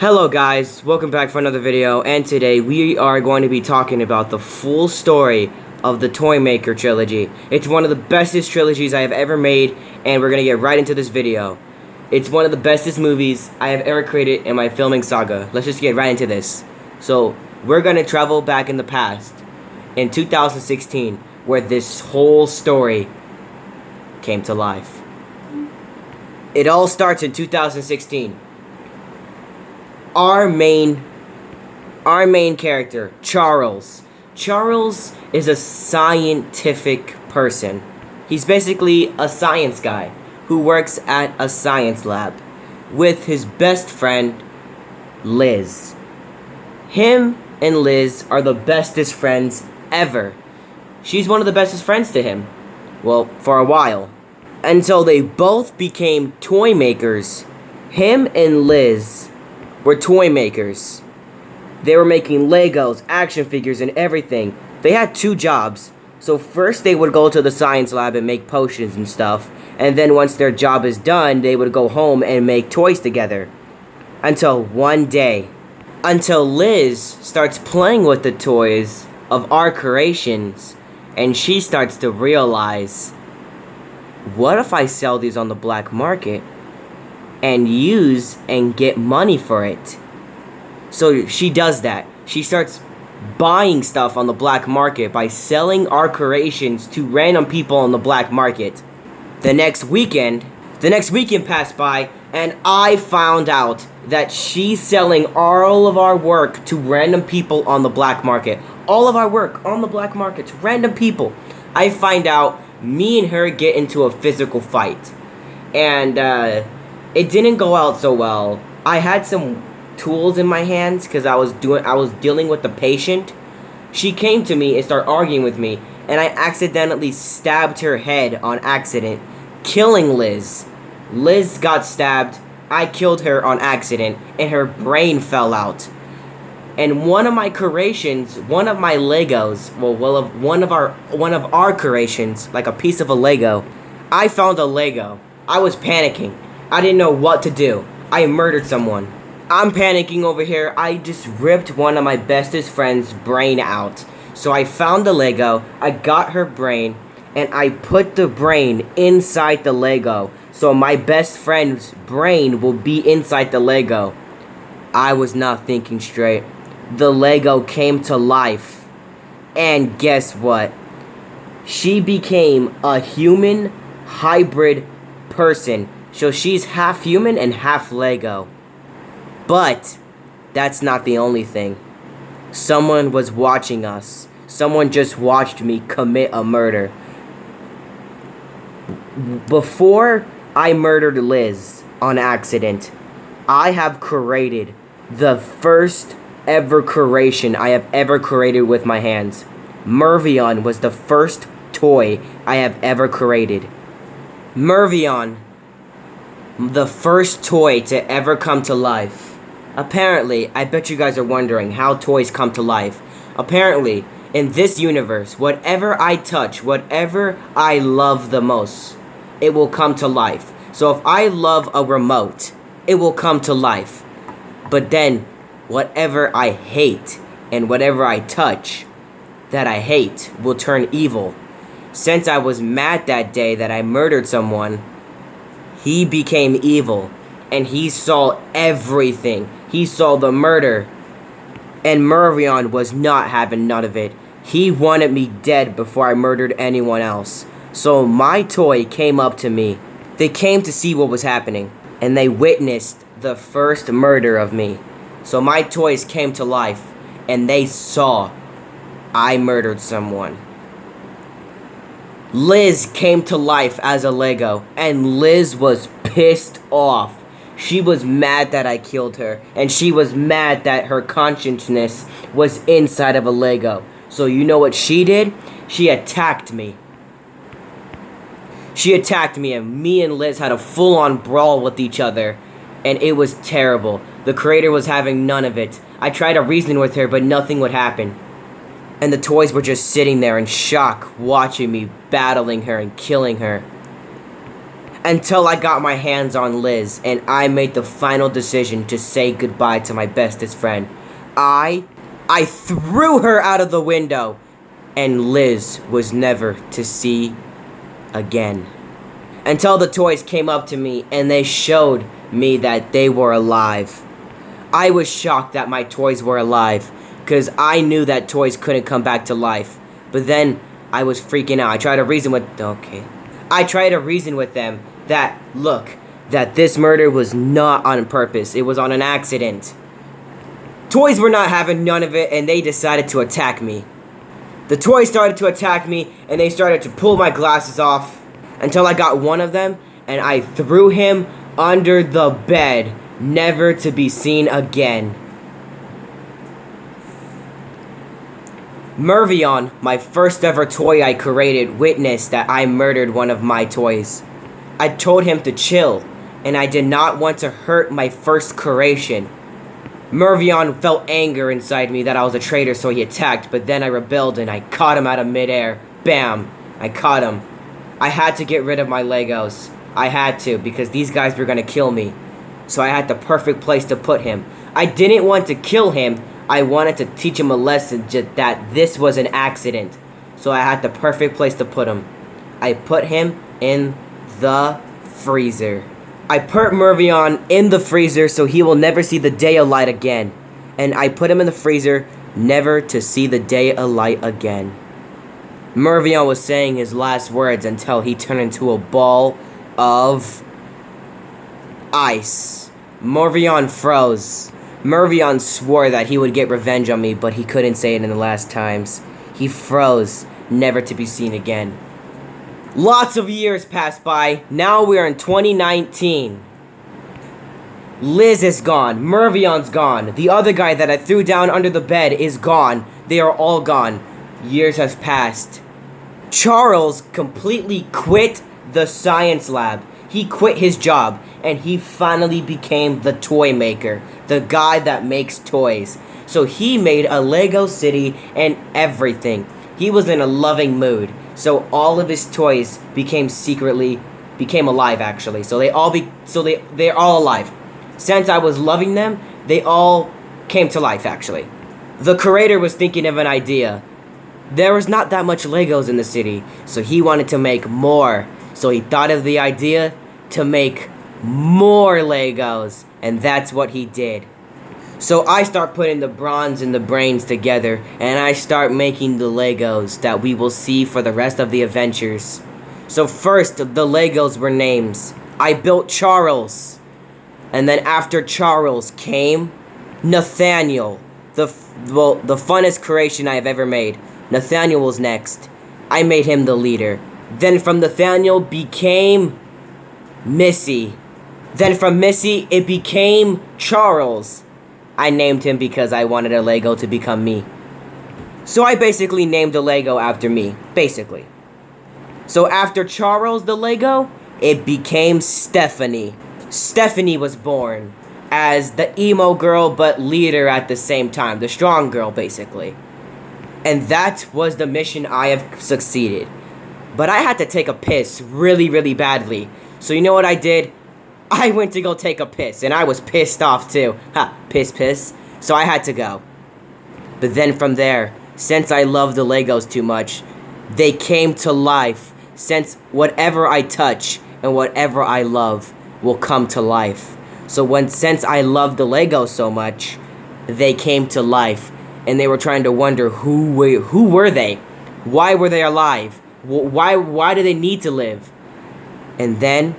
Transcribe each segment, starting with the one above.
Hello guys, welcome back for another video, and today we are going to be talking about the full story of the Toy Maker trilogy. It's one of the bestest trilogies I have ever made, and we're going to get right into this video. It's one of the bestest movies I have ever created in my filming saga. Let's just get right into this. So, we're going to travel back in the past, in 2016, where this whole story came to life. It all starts in 2016. Our main character, Charles. Charles is a scientific person. He's basically a science guy who works at a science lab with his best friend, Liz. Him and Liz are the bestest friends ever. She's one of the bestest friends to him. Well, for a while. Until they both became toy makers. Him and Liz were toy makers. They were making Legos, action figures, and everything. They had two jobs. So first they would go to the science lab and make potions and stuff. And then once their job is done, they would go home and make toys together. Until one day. Until Liz starts playing with the toys of our creations. And she starts to realize, what if I sell these on the black market? And use and get money for it. So she does that. She starts buying stuff on the black market by selling our creations to random people on the black market. The next weekend passed by, and I found out that she's selling all of our work to random people on the black market. All of our work on the black market to random people. I find out me and her get into a physical fight. And it didn't go out so well. I had some tools in my hands because I was dealing with the patient. She came to me and started arguing with me, and I accidentally stabbed her head on accident, killing Liz. Liz got stabbed. I killed her on accident, and her brain fell out. And one of my creations, one of my Legos, one of our creations, like a piece of a Lego, I found a Lego. I was panicking. I didn't know what to do. I murdered someone. I'm panicking over here. I just ripped one of my bestest friend's brain out. So I found the Lego, I got her brain, and I put the brain inside the Lego. So my best friend's brain will be inside the Lego. I was not thinking straight. The Lego came to life. And guess what? She became a human hybrid person. So she's half human and half Lego. But that's not the only thing. Someone was watching us. Someone just watched me commit a murder. Before I murdered Liz on accident, I have created the first ever creation I have ever created with my hands. Mervion was the first toy I have ever created. Mervion, the first toy to ever come to life. Apparently, I bet you guys are wondering how toys come to life. Apparently, in this universe, whatever I touch, whatever I love the most, it will come to life. So if I love a remote, it will come to life. But then, whatever I hate and whatever I touch that I hate will turn evil. Since I was mad that day that I murdered someone, he became evil, and he saw everything. He saw the murder, and Mervion was not having none of it. He wanted me dead before I murdered anyone else. So my toy came up to me. They came to see what was happening, and they witnessed the first murder of me. So my toys came to life, and they saw I murdered someone. Liz came to life as a Lego, and Liz was pissed off. She was mad that I killed her, and she was mad that her consciousness was inside of a Lego. So you know what she did? She attacked me. She attacked me, and me and Liz had a full-on brawl with each other, and it was terrible. The creator was having none of it. I tried to reason with her, but nothing would happen. And the toys were just sitting there in shock, watching me battling her and killing her. until I got my hands on Liz and I made the final decision to say goodbye to my bestest friend. I threw her out of the window, and Liz was never to see again. Until the toys came up to me and they showed me that they were alive. I was shocked that my toys were alive, because I knew that toys couldn't come back to life. But then I was freaking out. I tried to reason with them that, look, that this murder was not on purpose. It was on an accident. Toys were not having none of it, and they decided to attack me. The toys started to attack me, and they started to pull my glasses off until I got one of them, and I threw him under the bed, never to be seen again. Mervion, my first ever toy I created, witnessed that I murdered one of my toys. I told him to chill, and I did not want to hurt my first creation. Mervion felt anger inside me that I was a traitor, so he attacked, but then I rebelled and I caught him out of midair. Bam! I caught him. I had to get rid of my Legos. I had to, because these guys were gonna kill me. So I had the perfect place to put him. I didn't want to kill him. I wanted to teach him a lesson that this was an accident. So I had the perfect place to put him. I put him in the freezer. I put Mervion in the freezer so he will never see the day of light again. And I put him in the freezer never to see the day of light again. Mervion was saying his last words until he turned into a ball of ice. Mervion froze. Mervion swore that he would get revenge on me, but he couldn't say it in the last times. He froze, never to be seen again. Lots of years passed by. Now we are in 2019. Liz is gone. Mervion's gone. The other guy that I threw down under the bed is gone. They are all gone. Years have passed. Charles completely quit the science lab. He quit his job, and he finally became the toy maker, the guy that makes toys. So he made a Lego city and everything. He was in a loving mood, so all of his toys became alive actually. So they're all alive. Since I was loving them, they all came to life actually. The creator was thinking of an idea. There was not that much Legos in the city, so he wanted to make more. So he thought of the idea to make more Legos, and that's what he did. So I start putting the bronze and the brains together, and I start making the Legos that we will see for the rest of the adventures. So first, the Legos were names. I built Charles, and then after Charles came Nathaniel, the funnest creation I have ever made. Nathaniel was next. I made him the leader. Then from Nathaniel became Missy. Then from Missy, it became Charles. I named him because I wanted a Lego to become me. So I basically named a Lego after me, basically. So after Charles the Lego, it became Stephanie. Stephanie was born as the emo girl but leader at the same time, the strong girl basically. And that was the mission I have succeeded. But I had to take a piss really, really badly. So you know what I did? I went to go take a piss, and I was pissed off too. Ha, piss. So I had to go. But then from there, since I love the Legos too much, they came to life. Since whatever I touch and whatever I love will come to life. Since I love the Legos so much, they came to life. And they were trying to wonder who were they? Why were they alive? Why do they need to live? And then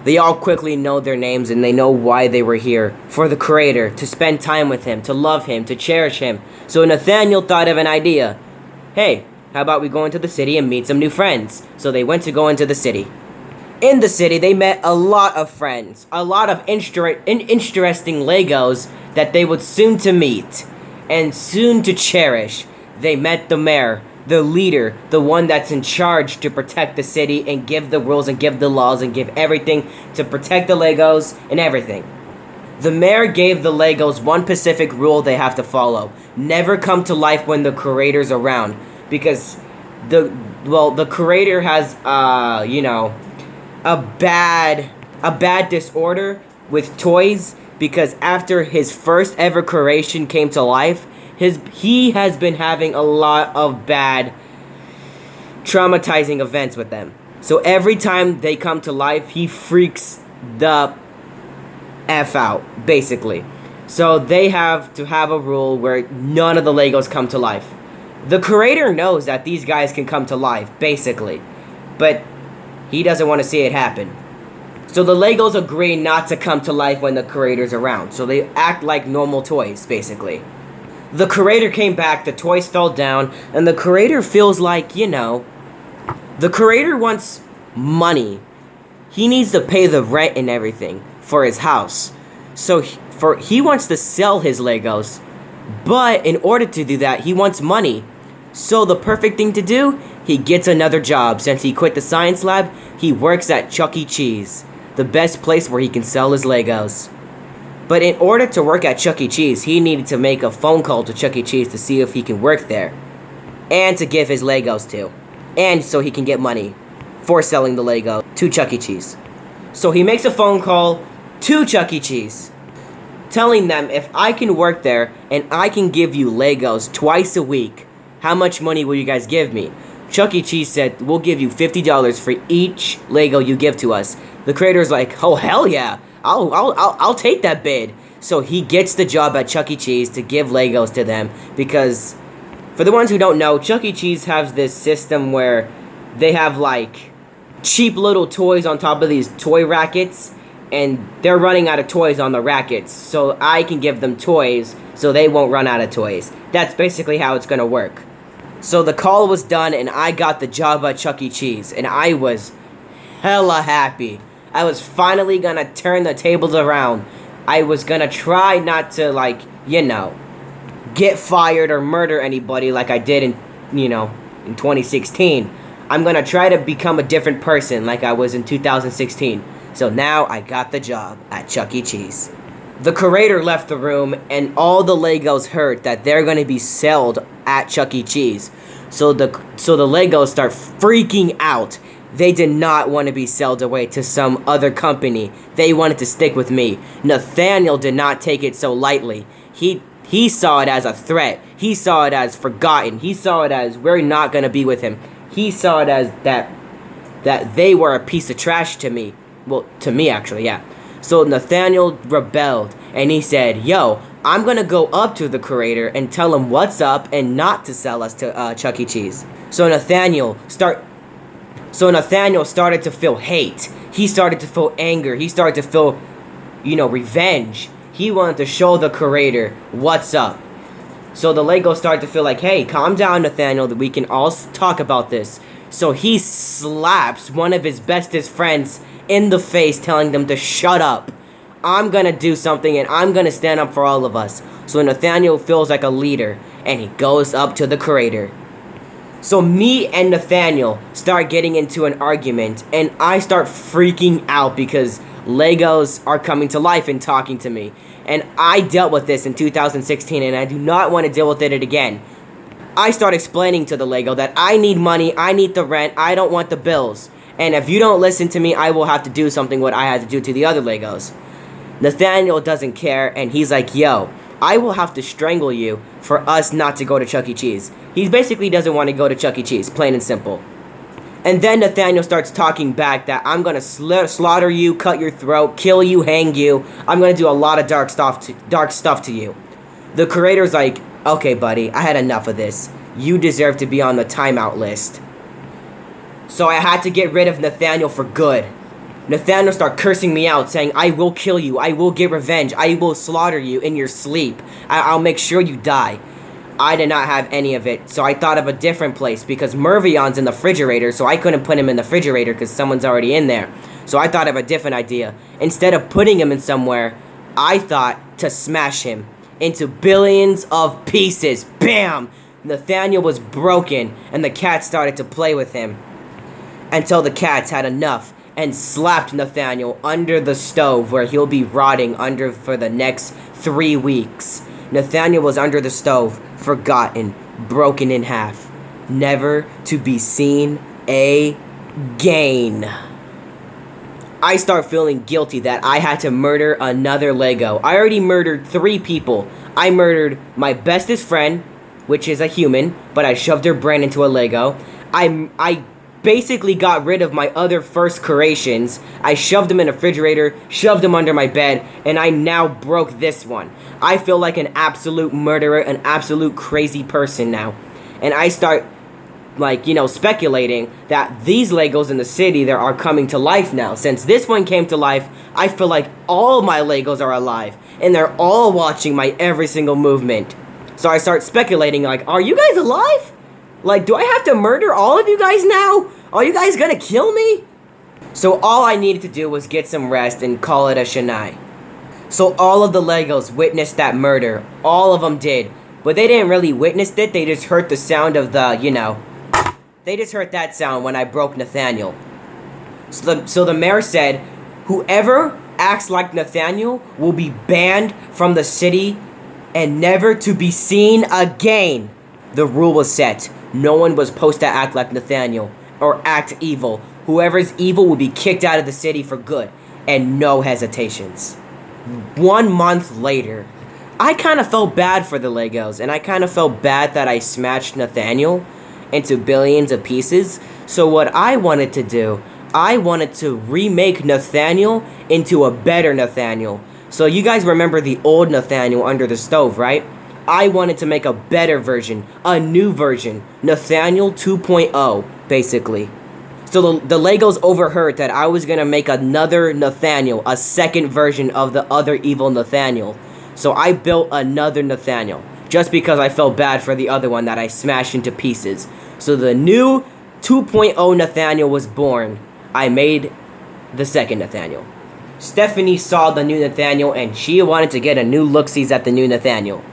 they all quickly know their names, and they know why they were here. For the creator, to spend time with him, to love him, to cherish him. So Nathaniel thought of an idea. Hey, how about we go into the city and meet some new friends? So they went to go into the city. In the city, they met a lot of friends. A lot of interesting Legos that they would soon to meet. And soon to cherish. They met the mayor, the leader, the one that's in charge to protect the city and give the rules and give the laws and give everything to protect the Legos and everything. The mayor gave the Legos one specific rule they have to follow. Never come to life when the creator's around. Because the creator has, a bad disorder with toys because after his first ever creation came to life, he has been having a lot of bad traumatizing events with them. So every time they come to life, he freaks the F out, basically. So they have to have a rule where none of the Legos come to life. The creator knows that these guys can come to life, basically. But he doesn't want to see it happen. So the Legos agree not to come to life when the creator's around. So they act like normal toys, basically. The creator came back, the toys fell down, and the creator feels like, the creator wants money. He needs to pay the rent and everything for his house. So he wants to sell his Legos. But in order to do that, he wants money. So the perfect thing to do, he gets another job. Since he quit the science lab, he works at Chuck E. Cheese, the best place where he can sell his Legos. But in order to work at Chuck E. Cheese, he needed to make a phone call to Chuck E. Cheese to see if he can work there. And to give his Legos to. And so he can get money for selling the Lego to Chuck E. Cheese. So he makes a phone call to Chuck E. Cheese, telling them if I can work there and I can give you Legos twice a week, how much money will you guys give me? Chuck E. Cheese said, we'll give you $50 for each Lego you give to us. The creator's like, oh hell yeah, I'll take that bid. So he gets the job at Chuck E. Cheese to give Legos to them because, for the ones who don't know, Chuck E. Cheese has this system where they have like cheap little toys on top of these toy rackets, and they're running out of toys on the rackets, so I can give them toys so they won't run out of toys. That's basically how it's gonna work. So the call was done and I got the job at Chuck E. Cheese, and I was hella happy. I was finally gonna turn the tables around. I was gonna try not to, get fired or murder anybody like I did in 2016. I'm gonna try to become a different person like I was in 2016. So now I got the job at Chuck E. Cheese. The creator left the room and all the Legos heard that they're going to be sold at Chuck E. Cheese. So the Legos start freaking out. They did not want to be sold away to some other company. They wanted to stick with me. Nathaniel did not take it so lightly. He saw it as a threat. He saw it as forgotten. He saw it as we're not going to be with him. He saw it as that they were a piece of trash to me. Well, to me, actually, yeah. So Nathaniel rebelled, and he said, yo, I'm going to go up to the creator and tell him what's up and not to sell us to Chuck E. Cheese. So Nathaniel started to feel hate. He started to feel anger. He started to feel, revenge. He wanted to show the creator what's up. So the Lego started to feel like, hey, calm down, Nathaniel, that we can all talk about this. So he slaps one of his bestest friends in the face, telling them to shut up. I'm gonna do something and I'm gonna stand up for all of us. So Nathaniel feels like a leader and he goes up to the creator. So me and Nathaniel start getting into an argument and I start freaking out because Legos are coming to life and talking to me. And I dealt with this in 2016 and I do not want to deal with it again. I start explaining to the Lego that I need money, I need the rent, I don't want the bills. And if you don't listen to me, I will have to do something what I had to do to the other Legos. Nathaniel doesn't care, and he's like, yo, I will have to strangle you for us not to go to Chuck E. Cheese. He basically doesn't want to go to Chuck E. Cheese, plain and simple. And then Nathaniel starts talking back that I'm going to slaughter you, cut your throat, kill you, hang you. I'm going to do a lot of dark stuff to you. The creator's like, okay, buddy, I had enough of this. You deserve to be on the timeout list. So I had to get rid of Nathaniel for good. Nathaniel started cursing me out, saying, I will kill you, I will get revenge, I will slaughter you in your sleep. I'll make sure you die. I did not have any of it, so I thought of a different place, because Mervion's in the refrigerator, so I couldn't put him in the refrigerator because someone's already in there. So I thought of a different idea. Instead of putting him in somewhere, I thought to smash him into billions of pieces. Bam! Nathaniel was broken, and the cat started to play with him. Until the cats had enough and slapped Nathaniel under the stove where he'll be rotting under for the next 3 weeks. Nathaniel was under the stove, forgotten, broken in half, never to be seen again. I start feeling guilty that I had to murder another Lego. I already murdered 3 people. I murdered my bestest friend, which is a human, but I shoved her brain into a Lego. I basically got rid of my other first creations. I shoved them in a refrigerator, shoved them under my bed, and I now broke this one. I feel like an absolute murderer, an absolute crazy person now. And I start speculating that these Legos in the city there are coming to life now. Since this one came to life, I feel like all my Legos are alive, and they're all watching my every single movement. So I start speculating, like, are you guys alive? Like, do I have to murder all of you guys now? Are you guys gonna kill me? So all I needed to do was get some rest and call it a shanai. So all of the Legos witnessed that murder. All of them did. But they didn't really witness it, they just heard the sound of the, they just heard that sound when I broke Nathaniel. So the mayor said, whoever acts like Nathaniel will be banned from the city and never to be seen again. The rule was set. No one was supposed to act like Nathaniel or act evil. Whoever's evil will be kicked out of the city for good, and no hesitations. 1 month later, I kind of felt bad for the Legos, and I kind of felt bad that I smashed Nathaniel into billions of pieces. So what I wanted to do, I wanted to remake Nathaniel into a better Nathaniel. So you guys remember the old Nathaniel under the stove, right? I wanted to make a better version, a new version, Nathaniel 2.0, basically. So the Legos overheard that I was going to make another Nathaniel, a second version of the other evil Nathaniel. So I built another Nathaniel, just because I felt bad for the other one that I smashed into pieces. So the new 2.0 Nathaniel was born. I made the second Nathaniel. Stephanie saw the new Nathaniel and she wanted to get a new look-sees at the new Nathaniel.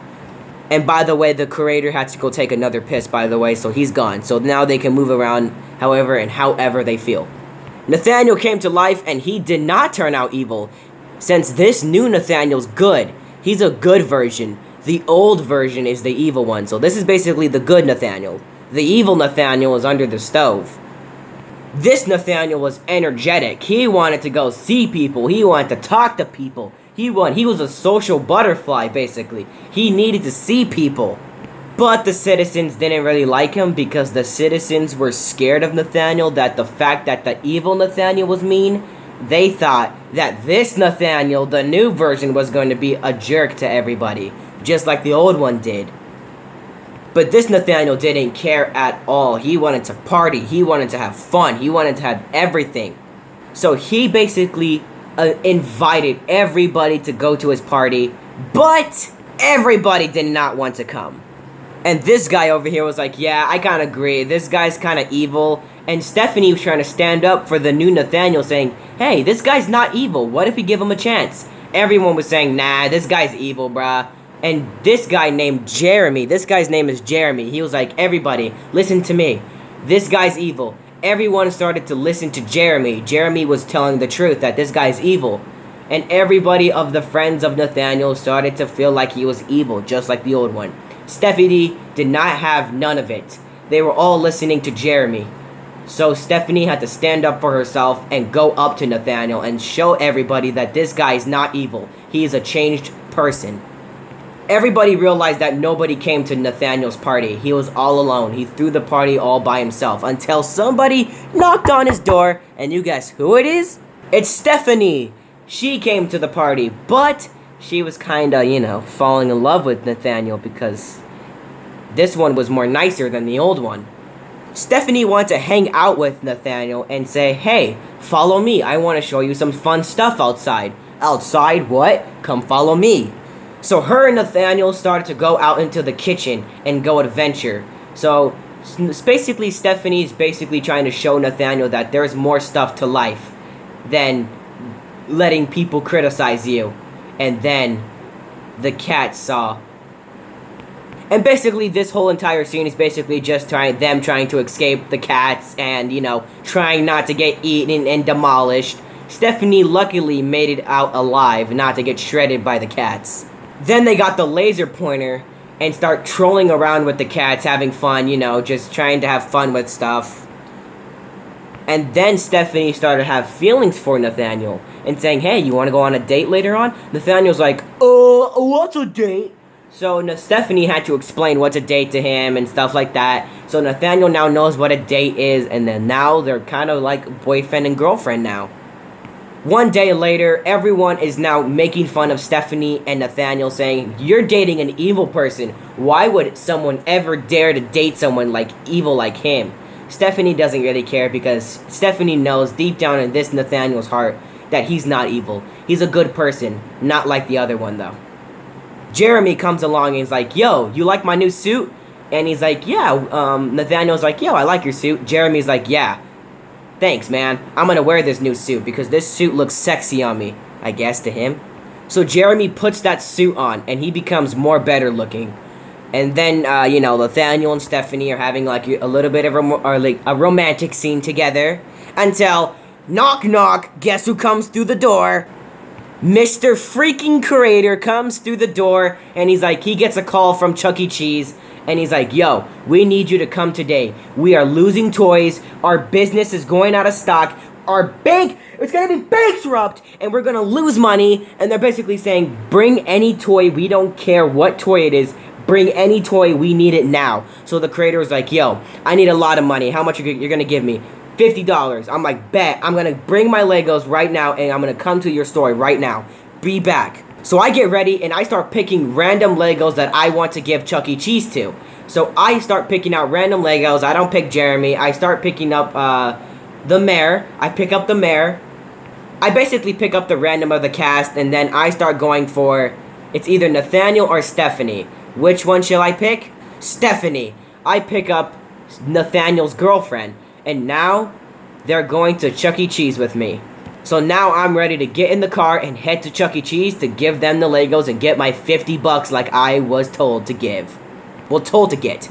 And by the way, the creator had to go take another piss, by the way, so he's gone. So now they can move around however they feel. Nathaniel came to life and he did not turn out evil. Since this new Nathaniel's good, he's a good version. The old version is the evil one. So this is basically the good Nathaniel. The evil Nathaniel is under the stove. This Nathaniel was energetic. He wanted to go see people. He wanted to talk to people. He was a social butterfly, basically. He needed to see people. But the citizens didn't really like him because the citizens were scared of Nathaniel, that the fact that the evil Nathaniel was mean. They thought that this Nathaniel, the new version, was going to be a jerk to everybody, just like the old one did. But this Nathaniel didn't care at all. He wanted to party. He wanted to have fun. He wanted to have everything. So he basically invited everybody to go to his party, but everybody did not want to come. And this guy over here was like, yeah, I kind of agree. This guy's kind of evil. And Stephanie was trying to stand up for the new Nathaniel, saying, hey, this guy's not evil. What if we give him a chance? Everyone was saying, nah, this guy's evil, bruh. And this guy named Jeremy, this guy's name is Jeremy. He was like, everybody, listen to me. This guy's evil. Everyone started to listen to Jeremy. Jeremy was telling the truth that this guy's evil. And everybody of the friends of Nathaniel started to feel like he was evil, just like the old one. Stephanie did not have none of it. They were all listening to Jeremy. So Stephanie had to stand up for herself and go up to Nathaniel and show everybody that this guy is not evil. He is a changed person. Everybody realized that nobody came to Nathaniel's party. He was all alone. He threw the party all by himself until somebody knocked on his door, and you guess who it is? It's Stephanie! She came to the party, but she was kinda, falling in love with Nathaniel because this one was more nicer than the old one. Stephanie wanted to hang out with Nathaniel and say, hey, follow me. I want to show you some fun stuff outside. Outside what? Come follow me. So her and Nathaniel started to go out into the kitchen and go adventure. So basically Stephanie's basically trying to show Nathaniel that there's more stuff to life than letting people criticize you. And then the cat saw. And basically this whole entire scene is basically just trying to escape the cats and, trying not to get eaten and demolished. Stephanie luckily made it out alive, not to get shredded by the cats. Then they got the laser pointer and start trolling around with the cats, having fun, just trying to have fun with stuff. And then Stephanie started to have feelings for Nathaniel and saying, hey, you want to go on a date later on? Nathaniel's like, what's a date? So Stephanie had to explain what's a date to him and stuff like that. So Nathaniel now knows what a date is, and then now they're kind of like boyfriend and girlfriend now. One day later, everyone is now making fun of Stephanie and Nathaniel, saying, you're dating an evil person. Why would someone ever dare to date someone like evil like him? Stephanie doesn't really care because Stephanie knows deep down in this Nathaniel's heart that he's not evil. He's a good person, not like the other one though. Jeremy comes along and he's like, yo, you like my new suit? And he's like, yeah. Nathaniel's like, yo, I like your suit. Jeremy's like, yeah. Thanks, man. I'm gonna wear this new suit because this suit looks sexy on me, I guess, to him. So Jeremy puts that suit on and he becomes more better looking. And then, Nathaniel and Stephanie are having like a little bit of a romantic scene together. Until, knock knock, guess who comes through the door? Mr. freaking Creator comes through the door, and he's like, he gets a call from Chuck E. Cheese, and he's like, yo, we need you to come today. We are losing toys, our business is going out of stock, our bank is gonna be bankrupt, and we're gonna lose money. And they're basically saying, bring any toy, we don't care what toy it is, bring any toy, we need it now. So the Creator is like, yo, I need a lot of money, how much you're gonna give me? $50. I'm like, bet. I'm gonna bring my Legos right now and I'm gonna come to your store right now. Be back. So I get ready and I start picking random Legos that I want to give Chuck E. Cheese to. So I start picking out random Legos. I don't pick Jeremy. I start picking up the mayor. I pick up the mayor. I basically pick up the random of the cast, and then I start going for, it's either Nathaniel or Stephanie. Which one shall I pick? Stephanie. I pick up Nathaniel's girlfriend. And now, they're going to Chuck E. Cheese with me. So now I'm ready to get in the car and head to Chuck E. Cheese to give them the Legos and get my $50 like I was told to give. Well, told to get.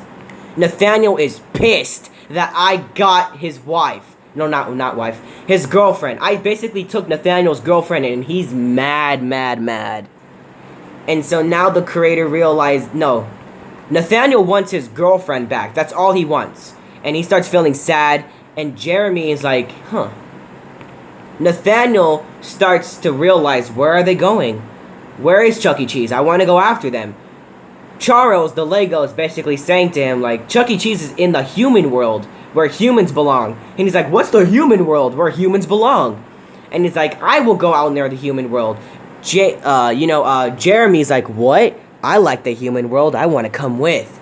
Nathaniel is pissed that I got his wife. No, not wife. His girlfriend. I basically took Nathaniel's girlfriend and he's mad. And so now the Creator realized, no. Nathaniel wants his girlfriend back. That's all he wants. And he starts feeling sad, and Jeremy is like, huh. Nathaniel starts to realize, where are they going? Where is Chuck E. Cheese? I want to go after them. Charles, the Lego, is basically saying to him, like, Chuck E. Cheese is in the human world, where humans belong. And he's like, what's the human world, where humans belong? And he's like, I will go out in there, the human world. Jeremy's like, what? I like the human world, I want to come with.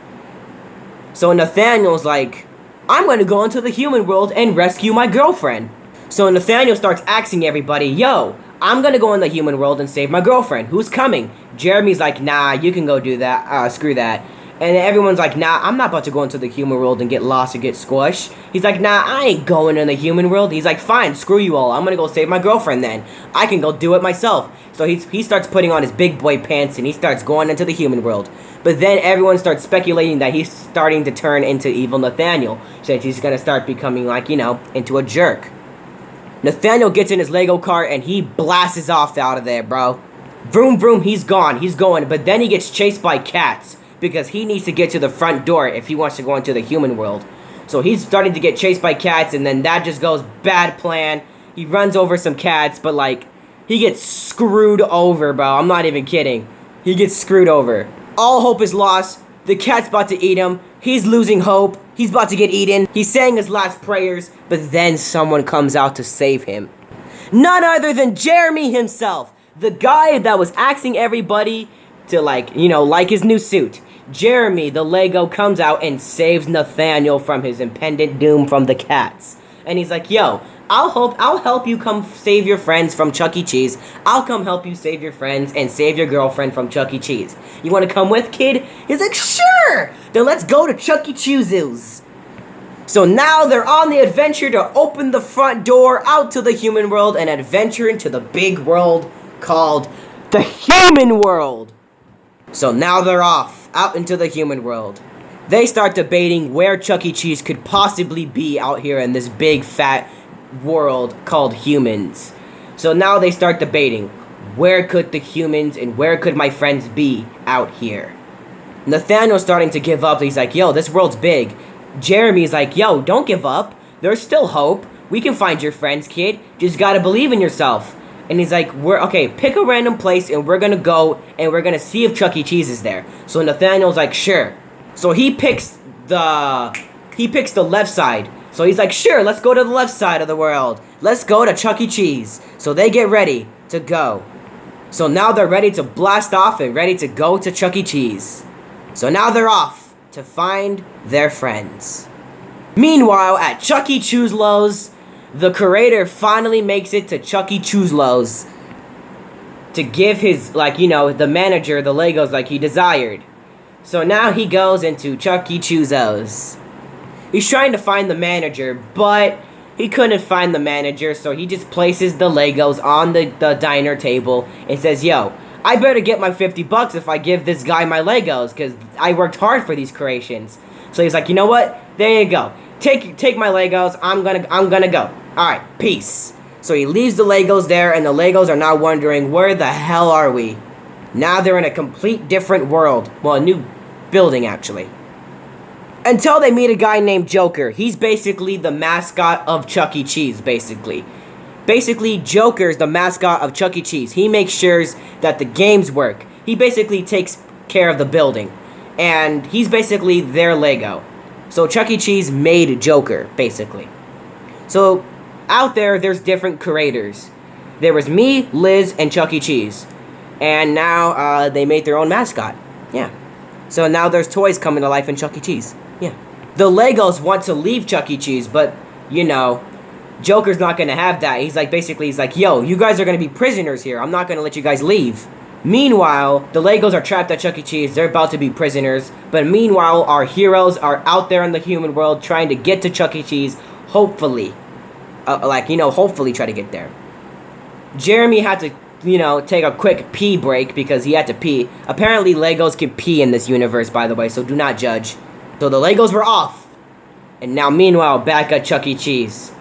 So Nathaniel's like, I'm going to go into the human world and rescue my girlfriend. So Nathaniel starts asking everybody, yo, I'm going to go in the human world and save my girlfriend. Who's coming? Jeremy's like, nah, you can go do that. Screw that. And everyone's like, nah, I'm not about to go into the human world and get lost or get squished. He's like, nah, I ain't going in the human world. He's like, fine, screw you all. I'm going to go save my girlfriend then. I can go do it myself. So he starts putting on his big boy pants and he starts going into the human world. But then everyone starts speculating that he's starting to turn into evil Nathaniel. So he's going to start becoming like, into a jerk. Nathaniel gets in his Lego car and he blasts off out of there, bro. Vroom, vroom, he's gone. He's going. But then he gets chased by cats because he needs to get to the front door if he wants to go into the human world. So he's starting to get chased by cats, and then that just goes bad plan. He runs over some cats, but like, he gets screwed over, bro. I'm not even kidding. He gets screwed over. All hope is lost. The cat's about to eat him. He's losing hope. He's about to get eaten. He's saying his last prayers, but then someone comes out to save him. None other than Jeremy himself. The guy that was asking everybody to like his new suit. Jeremy, the Lego, comes out and saves Nathaniel from his impending doom from the cats. And he's like, yo, I'll help you come save your friends from Chuck E. Cheese. I'll come help you save your friends and save your girlfriend from Chuck E. Cheese. You want to come with, kid? He's like, sure! Then let's go to Chuck E. Cheese's. So now they're on the adventure to open the front door out to the human world and adventure into the big world called the human world. So now they're off, out into the human world. They start debating where Chuck E. Cheese could possibly be out here in this big fat world called humans. So now they start debating, where could the humans and where could my friends be out here? Nathaniel's starting to give up. He's like, yo, this world's big. Jeremy's like, yo, don't give up. There's still hope. we can find your friends, kid. Just gotta believe in yourself. And he's like, pick a random place and we're gonna go and we're gonna see if Chuck E. Cheese is there. So Nathaniel's like, sure. So he picks the left side. So he's like, sure, let's go to the left side of the world. Let's go to Chuck E. Cheese. So they get ready to go. So now they're ready to blast off and ready to go to Chuck E. Cheese. So now they're off to find their friends. Meanwhile, at Chuck E. Chooselo's, the curator finally makes it to Chuck E. Chooselo's to give his, the manager the Legos like he desired. So now he goes into Chuck E. Chooselo's. He's trying to find the manager, but he couldn't find the manager, so he just places the Legos on the diner table and says, yo, I better get my $50 if I give this guy my Legos, because I worked hard for these creations. So he's like, you know what? There you go. Take my Legos. I'm gonna go. Alright, peace. So he leaves the Legos there, and the Legos are now wondering, where the hell are we? Now they're in a complete different world. Well, a new building, actually. Until they meet a guy named Joker. He's basically the mascot of Chuck E. Cheese, basically. Basically, Joker's the mascot of Chuck E. Cheese. He makes sure that the games work. He basically takes care of the building. And he's basically their Lego. So Chuck E. Cheese made Joker, basically. So, out there's different curators. There was me, Liz, and Chuck E. Cheese. And now, they made their own mascot. Yeah. So now there's toys coming to life in Chuck E. Cheese. Yeah. The Legos want to leave Chuck E. Cheese, but, Joker's not gonna have that. He's like, yo, you guys are gonna be prisoners here. I'm not gonna let you guys leave. Meanwhile, the Legos are trapped at Chuck E. Cheese. They're about to be prisoners. But meanwhile, our heroes are out there in the human world trying to get to Chuck E. Cheese. Hopefully. Hopefully try to get there. Jeremy had to, take a quick pee break because he had to pee. Apparently, Legos can pee in this universe, by the way, so do not judge. So the Legos were off. And now, meanwhile, back at Chuck E. Cheese.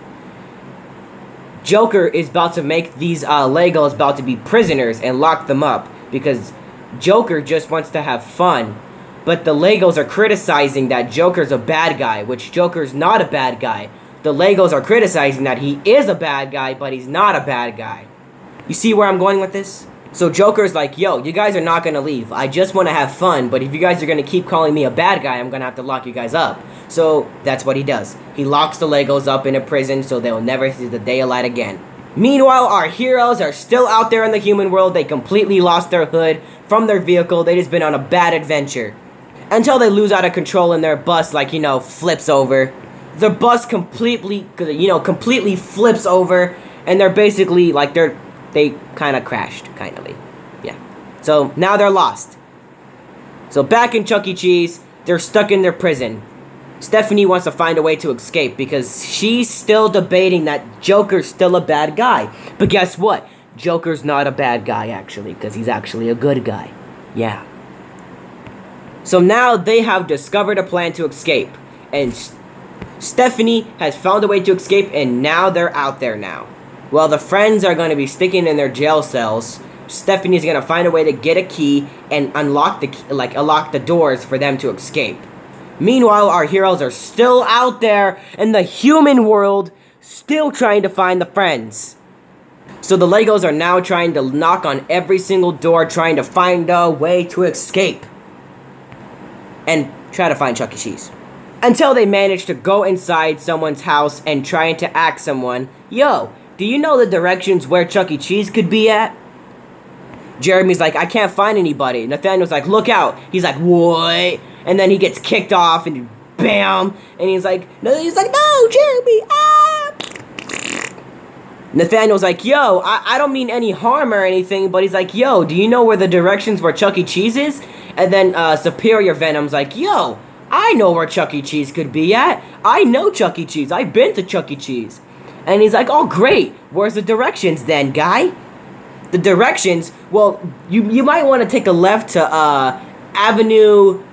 Joker is about to make these Legos about to be prisoners and lock them up because Joker just wants to have fun. But the Legos are criticizing that Joker's a bad guy, which Joker's not a bad guy. The Legos are criticizing that he is a bad guy, but he's not a bad guy. You see where I'm going with this? So Joker's like, yo, you guys are not going to leave. I just want to have fun, but if you guys are going to keep calling me a bad guy, I'm going to have to lock you guys up. So that's what he does. He locks the Legos up in a prison so they'll never see the day of light again. Meanwhile, our heroes are still out there in the human world. They completely lost their hood from their vehicle. They just been on a bad adventure. Until they lose out of control and their bus, flips over. The bus completely flips over. And they're basically, they kind of crashed, Yeah. So, now they're lost. So, back in Chuck E. Cheese, they're stuck in their prison. Stephanie wants to find a way to escape because she's still debating that Joker's still a bad guy. But guess what? Joker's not a bad guy, actually, because he's actually a good guy. Yeah. So now they have discovered a plan to escape. And Stephanie has found a way to escape, and now they're out there now. While the friends are going to be sticking in their jail cells, Stephanie's going to find a way to get a key and unlock the doors for them to escape. Meanwhile, our heroes are still out there in the human world, still trying to find the friends. So the Legos are now trying to knock on every single door, trying to find a way to escape. And try to find Chuck E. Cheese. Until they manage to go inside someone's house and trying to ask someone, yo, do you know the directions where Chuck E. Cheese could be at? Jeremy's like, I can't find anybody. Nathaniel's like, look out. He's like, what? And then he gets kicked off and bam. And he's like, no, Jeremy, ah. Nathaniel's like, yo, I don't mean any harm or anything. But he's like, yo, do you know where the directions where Chuck E. Cheese is? And then Superior Venom's like, yo, I know where Chuck E. Cheese could be at. I know Chuck E. Cheese. I've been to Chuck E. Cheese. And he's like, oh, great. Where's the directions then, guy? The directions, well, you might want to take a left to Avenue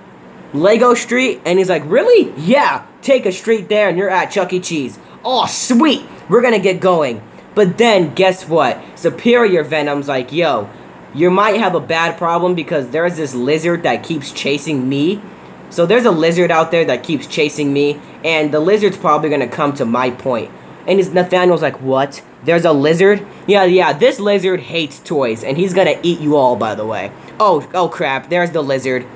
Lego Street. And he's like, really? Yeah, take a street there and you're at Chuck E. Cheese. Oh, sweet. We're going to get going. But then, guess what? Superior Venom's like, yo, you might have a bad problem because there's this lizard that keeps chasing me. So there's a lizard out there that keeps chasing me. And the lizard's probably going to come to my point. And Nathaniel's like, what? There's a lizard? Yeah, this lizard hates toys, and he's gonna eat you all, by the way. Oh crap, there's the lizard.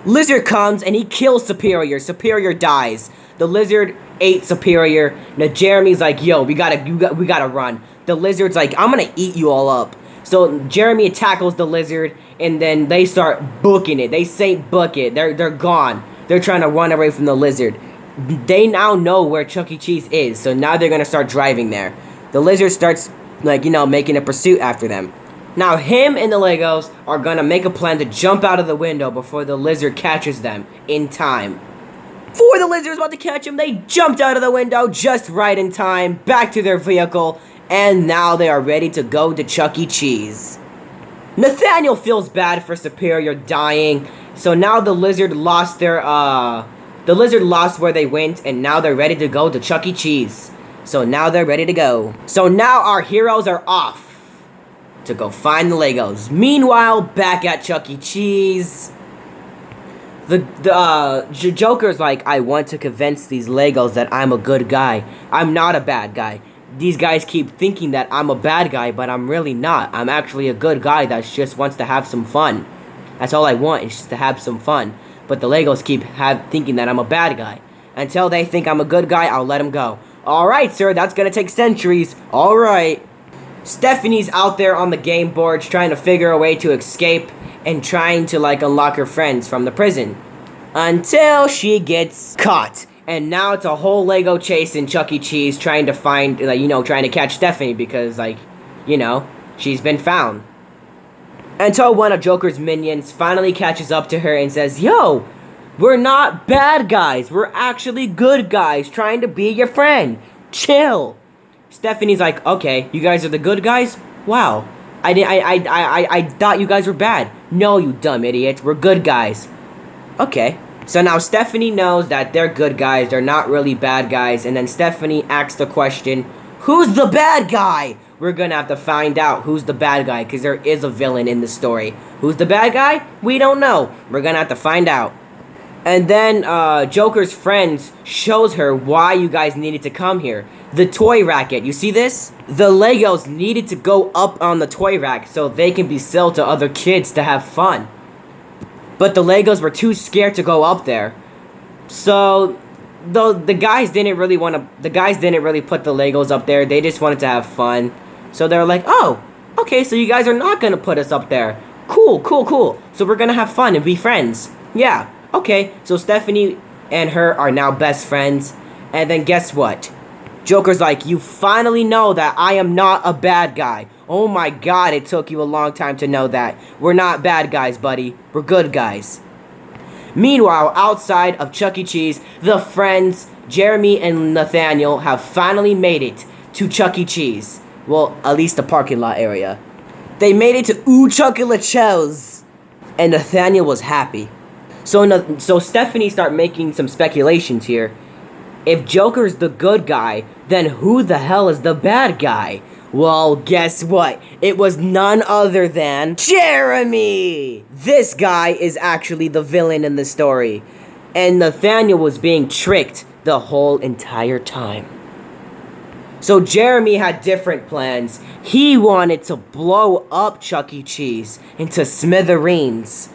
Lizard comes, and he kills Superior. Superior dies. The lizard ate Superior. Now Jeremy's like, yo, we gotta run. The lizard's like, I'm gonna eat you all up. So Jeremy tackles the lizard, and then they start booking it. They say book it. They're gone. They're trying to run away from the lizard. They now know where Chuck E. Cheese is, so now they're gonna start driving there. The lizard starts, like, making a pursuit after them. Now him and the Legos are gonna make a plan to jump out of the window before the lizard catches them in time. Before the lizard's about to catch him, they jumped out of the window just right in time, back to their vehicle, and now they are ready to go to Chuck E. Cheese. Nathaniel feels bad for Superior dying, so now the lizard lost where they went, and now they're ready to go to Chuck E. Cheese. So now they're ready to go. So now our heroes are off to go find the Legos. Meanwhile, back at Chuck E. Cheese, the Joker's like, I want to convince these Legos that I'm a good guy. I'm not a bad guy. These guys keep thinking that I'm a bad guy, but I'm really not. I'm actually a good guy that just wants to have some fun. That's all I want, is just to have some fun. But the Legos keep thinking that I'm a bad guy. Until they think I'm a good guy, I'll let them go. Alright, sir, that's gonna take centuries. Alright. Stephanie's out there on the game boards trying to figure a way to escape and trying to, unlock her friends from the prison. Until she gets caught. And now it's a whole Lego chase in Chuck E. Cheese trying to find, trying to catch Stephanie because, she's been found. Until one of Joker's minions finally catches up to her and says, yo, we're not bad guys. We're actually good guys trying to be your friend. Chill. Stephanie's like, okay, you guys are the good guys? Wow. I thought you guys were bad. No, you dumb idiot. We're good guys. Okay. So now Stephanie knows that they're good guys. They're not really bad guys. And then Stephanie asks the question, who's the bad guy? We're gonna have to find out who's the bad guy, because there is a villain in the story. Who's the bad guy? We don't know. We're gonna have to find out. And then Joker's friends shows her why you guys needed to come here. The toy racket. You see this? The Legos needed to go up on the toy rack so they can be sold to other kids to have fun. But the Legos were too scared to go up there. So the guys didn't really put the Legos up there. They just wanted to have fun. So they're like, oh, okay, so you guys are not gonna put us up there. Cool. So we're gonna have fun and be friends. Yeah, okay. So Stephanie and her are now best friends. And then guess what? Joker's like, you finally know that I am not a bad guy. Oh my god, it took you a long time to know that. We're not bad guys, buddy. We're good guys. Meanwhile, outside of Chuck E. Cheese, the friends, Jeremy and Nathaniel, have finally made it to Chuck E. Cheese. Well, at least the parking lot area. They made it to Ooh Chocolate Shells. And Nathaniel was happy. So Stephanie started making some speculations here. If Joker's the good guy, then who the hell is the bad guy? Well, guess what? It was none other than Jeremy! This guy is actually the villain in the story. And Nathaniel was being tricked the whole entire time. So Jeremy had different plans. He wanted to blow up Chuck E. Cheese into smithereens.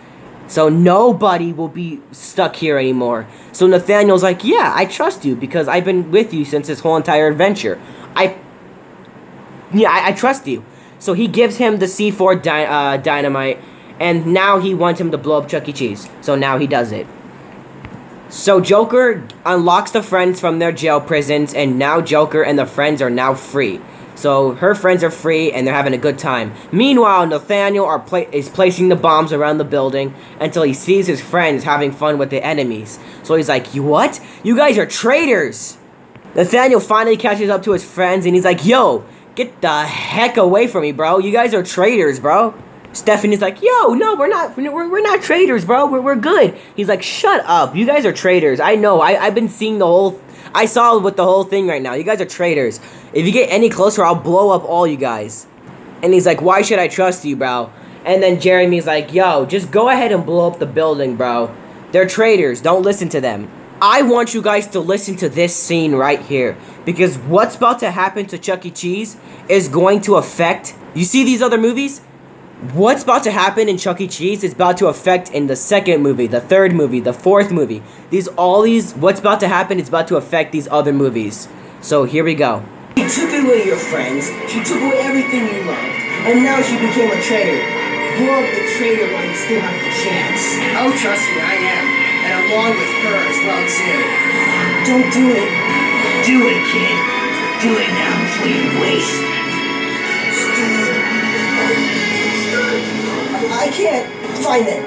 So nobody will be stuck here anymore. So Nathaniel's like, yeah, I trust you because I've been with you since this whole entire adventure. I trust you. So he gives him the C4 dynamite, and now he wants him to blow up Chuck E. Cheese. So now he does it. So Joker unlocks the friends from their jail prisons, and now Joker and the friends are now free. So her friends are free, and they're having a good time. Meanwhile, Nathaniel is placing the bombs around the building until he sees his friends having fun with the enemies. So he's like, you what? You guys are traitors! Nathaniel finally catches up to his friends, and he's like, yo, get the heck away from me, bro. You guys are traitors, bro. Stephanie's like, yo, no, we're not traitors, bro. We're good. He's like, shut up. You guys are traitors. I know. I've been seeing I saw with the whole thing right now. You guys are traitors. If you get any closer, I'll blow up all you guys. And he's like, why should I trust you, bro? And then Jeremy's like, yo, just go ahead and blow up the building, bro. They're traitors. Don't listen to them. I want you guys to listen to this scene right here. Because what's about to happen to Chuck E. Cheese is going to affect... You see these other movies? What's about to happen in Chuck E. Cheese is about to affect in the second movie, the third movie, the fourth movie. What's about to happen is about to affect these other movies. So here we go. She took away your friends, she took away everything you loved, and now she became a traitor. You're the traitor while you still have the chance. Oh, trust me, I am. And along with her as well, too. Don't do it. Do it, kid. Do it now before you waste it. I can't find it.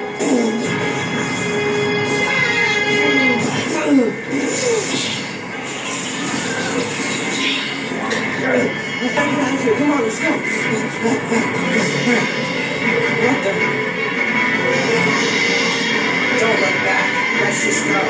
Come on, let's go. What the? Don't look back. Let's just go.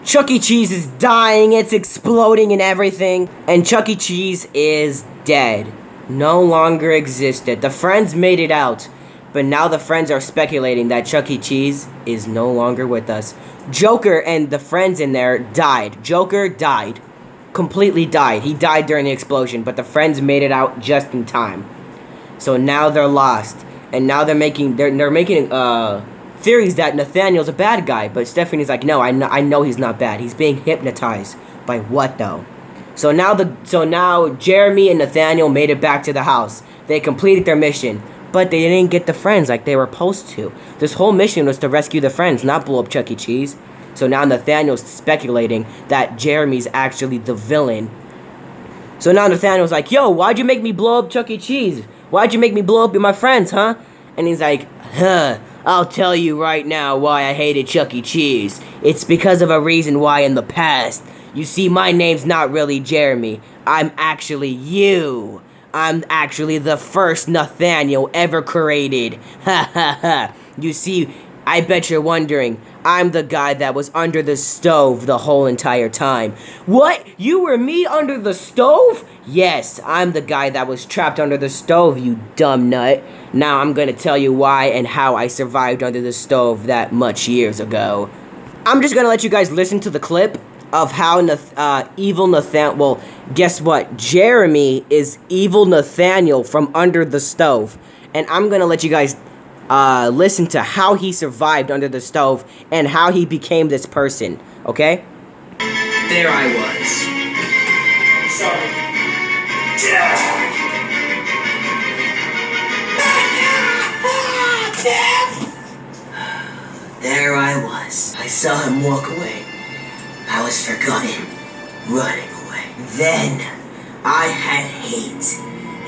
Chuck E. Cheese is dying, it's exploding and everything. And Chuck E. Cheese is dead. No longer existed. The friends made it out. But now the friends are speculating that Chuck E. Cheese is no longer with us. Joker and the friends in there died. Joker died. Completely died. He died during the explosion, but the friends made it out just in time. So now they're lost. And now they're making theories that Nathaniel's a bad guy, but Stephanie's like, no, I know he's not bad. He's being hypnotized by what though? So now Jeremy and Nathaniel made it back to the house. They completed their mission, but they didn't get the friends like they were supposed to. This whole mission was to rescue the friends, not blow up Chuck E. Cheese. So now Nathaniel's speculating that Jeremy's actually the villain. So now Nathaniel's like, yo, why'd you make me blow up Chuck E. Cheese? Why'd you make me blow up my friends, huh? And he's like, I'll tell you right now why I hated Chuck E. Cheese. It's because of a reason why in the past. You see, my name's not really Jeremy. I'm actually you. I'm actually the first Nathaniel ever created. Ha ha ha. You see, I bet you're wondering, I'm the guy that was under the stove the whole entire time. What? You were me under the stove? Yes, I'm the guy that was trapped under the stove, you dumb nut. Now I'm gonna tell you why and how I survived under the stove that much years ago. I'm just gonna let you guys listen to the clip of how evil Nathaniel... Well, guess what? Jeremy is evil Nathaniel from under the stove. And I'm gonna let you guys listen to how he survived under the stove and how he became this person, okay? There I was. Sorry. There I was. I saw him walk away. I was forgotten, running away. Then, I had hate.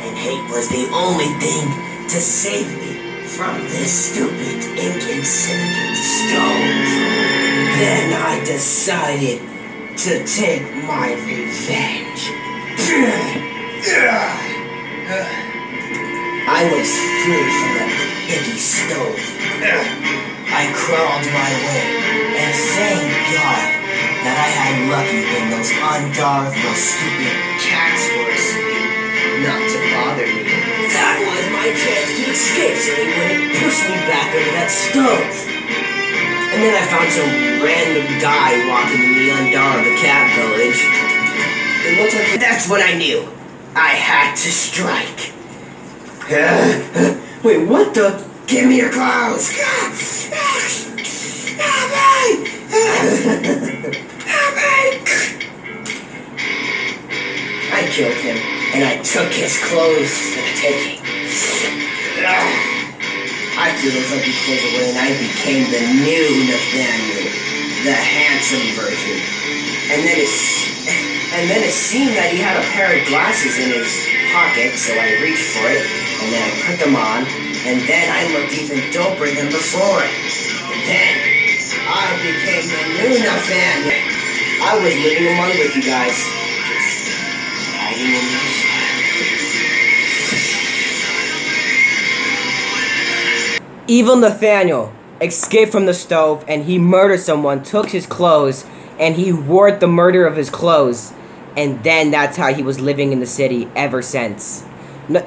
And hate was the only thing to save me from this stupid, inconsiderate stove. Then I decided to take my revenge. I was free from the hippie stove. I crawled my way, and thank God that I had lucky when those ungodly, stupid cats were asleep, not to bother me. That was my chance to escape so they wouldn't push me back into that stove. And then I found some random guy walking in the Undar of the cat village. It looked like... That's when I knew. I had to strike. Wait, what the... Give me your clothes! Help me! Help me! I killed him, and I took his clothes for the taking. I threw those ugly clothes away, and I became the new Nathaniel, the handsome version. And then it seemed that he had a pair of glasses in his pocket, so I reached for it, and then I put them on. And then I looked even doper than before. And then I became the new Nathaniel. I was living among with you guys. Just hiding in the shadows. Evil Nathaniel escaped from the stove and he murdered someone, took his clothes, and he wore the murder of his clothes. And then that's how he was living in the city ever since.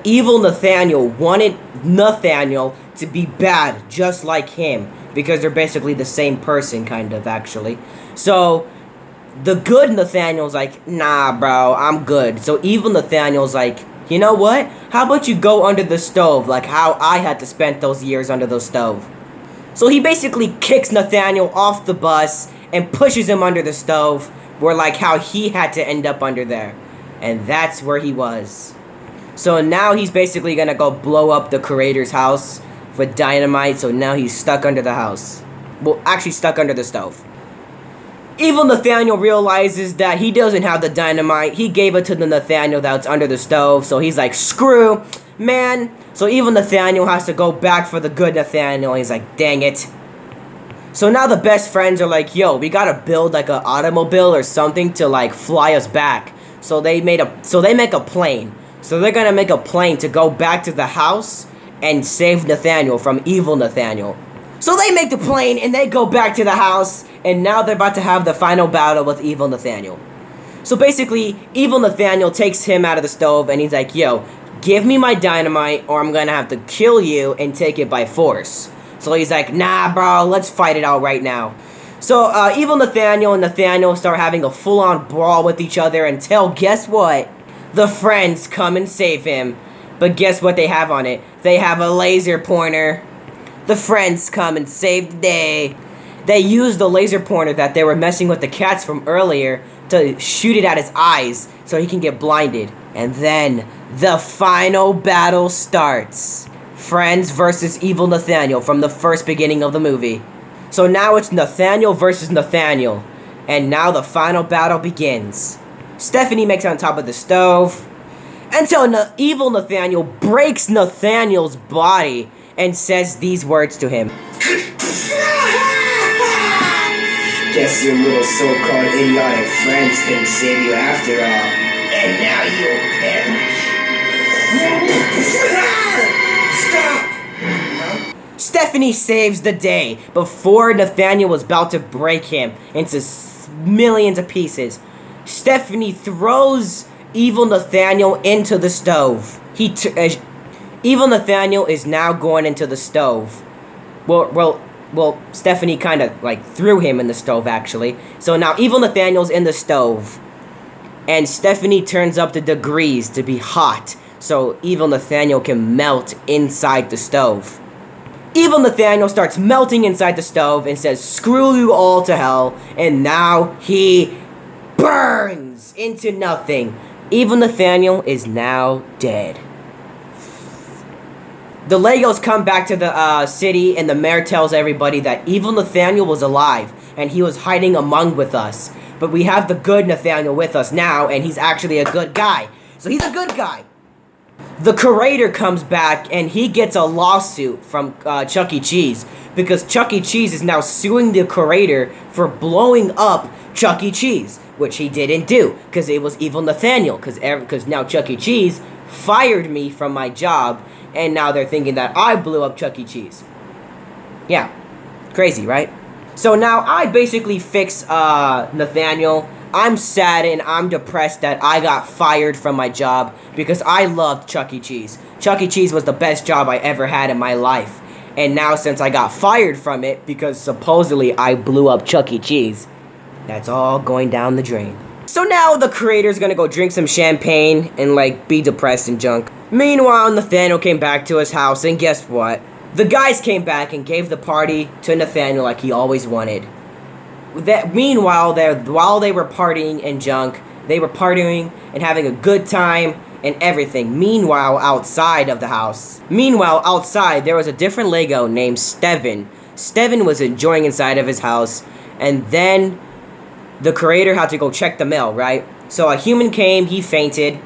Evil Nathaniel wanted Nathaniel to be bad, just like him, because they're basically the same person, kind of, actually. So, the good Nathaniel's like, nah, bro, I'm good. So, evil Nathaniel's like, you know what? How about you go under the stove, like how I had to spend those years under the stove? So, he basically kicks Nathaniel off the bus and pushes him under the stove, where like how he had to end up under there. And that's where he was. So now he's basically gonna go blow up the curator's house with dynamite, so now he's stuck under the house. Well, actually stuck under the stove. Evil Nathaniel realizes that he doesn't have the dynamite. He gave it to the Nathaniel that's under the stove, so he's like, screw, man. So evil Nathaniel has to go back for the good Nathaniel, and he's like, dang it. So now the best friends are like, yo, we gotta build like an automobile or something to like fly us back. So they make a plane. So they're gonna make a plane to go back to the house and save Nathaniel from evil Nathaniel. So they make the plane and they go back to the house, and now they're about to have the final battle with evil Nathaniel. So basically, evil Nathaniel takes him out of the stove and he's like, yo, give me my dynamite or I'm gonna have to kill you and take it by force. So he's like, nah, bro, let's fight it out right now. So evil Nathaniel and Nathaniel start having a full-on brawl with each other until, guess what? The friends come and save him. But guess what they have on it? They have a laser pointer. The friends come and save the day. They use the laser pointer that they were messing with the cats from earlier to shoot it at his eyes so he can get blinded. And then the final battle starts. Friends versus evil Nathaniel from the first beginning of the movie. So now it's Nathaniel versus Nathaniel. And now the final battle begins. Stephanie makes it on top of the stove until evil Nathaniel breaks Nathaniel's body and says these words to him. Guess your little so-called idiotic friends couldn't save you after all. And now you'll perish. Stop! Stephanie saves the day before Nathaniel was about to break him into millions of pieces. Stephanie throws evil Nathaniel into the stove. Evil Nathaniel is now going into the stove. Well, Stephanie kind of like threw him in the stove actually. So now evil Nathaniel's in the stove. And Stephanie turns up the degrees to be hot so evil Nathaniel can melt inside the stove. Evil Nathaniel starts melting inside the stove and says, screw you all to hell. And now he burns into nothing. Evil Nathaniel is now dead. The Legos come back to the city, and the mayor tells everybody that evil Nathaniel was alive and he was hiding among with us. But we have the good Nathaniel with us now, and he's actually a good guy. So he's a good guy. The curator comes back and he gets a lawsuit from Chuck E. Cheese because Chuck E. Cheese is now suing the curator for blowing up Chuck E. Cheese, which he didn't do because it was evil Nathaniel, because now Chuck E. Cheese fired me from my job and now they're thinking that I blew up Chuck E. Cheese. Yeah, crazy, right? So now I basically fix Nathaniel. I'm sad and I'm depressed that I got fired from my job because I loved Chuck E. Cheese. Chuck E. Cheese was the best job I ever had in my life. And now since I got fired from it because supposedly I blew up Chuck E. Cheese, that's all going down the drain. So now the creator's gonna go drink some champagne and like be depressed and junk. Meanwhile, Nathaniel came back to his house and guess what? The guys came back and gave the party to Nathaniel like he always wanted. Meanwhile, while they were partying and junk, they were partying and having a good time and everything. Meanwhile, outside of the house. There was a different Lego named Steven. Steven was enjoying inside of his house, and then the creator had to go check the mail, right? So a human came, he fainted.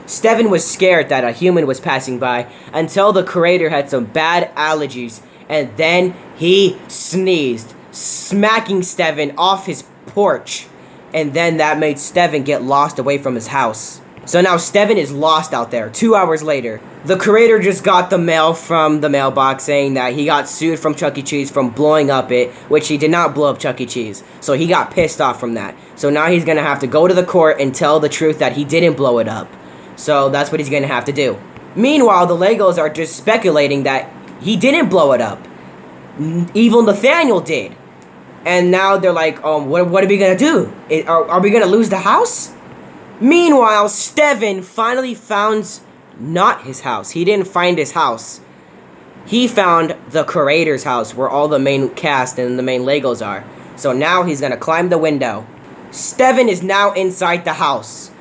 Steven was scared that a human was passing by until the creator had some bad allergies, and then he sneezed, smacking Steven off his porch, and then that made Steven get lost away from his house. So now Steven is lost out there. 2 hours later, the creator just got the mail from the mailbox saying that he got sued from Chuck E. Cheese from blowing up it, which he did not blow up Chuck E. Cheese. So he got pissed off from that. So now he's gonna have to go to the court and tell the truth that he didn't blow it up. So that's what he's gonna have to do. Meanwhile, the Legos are just speculating that he didn't blow it up. Evil Nathaniel did. And now they're like, what are we gonna do? Are we gonna lose the house? Meanwhile, Steven finally found not his house. He didn't find his house. He found the curator's house where all the main cast and the main Legos are. So now he's gonna climb the window. Steven is now inside the house.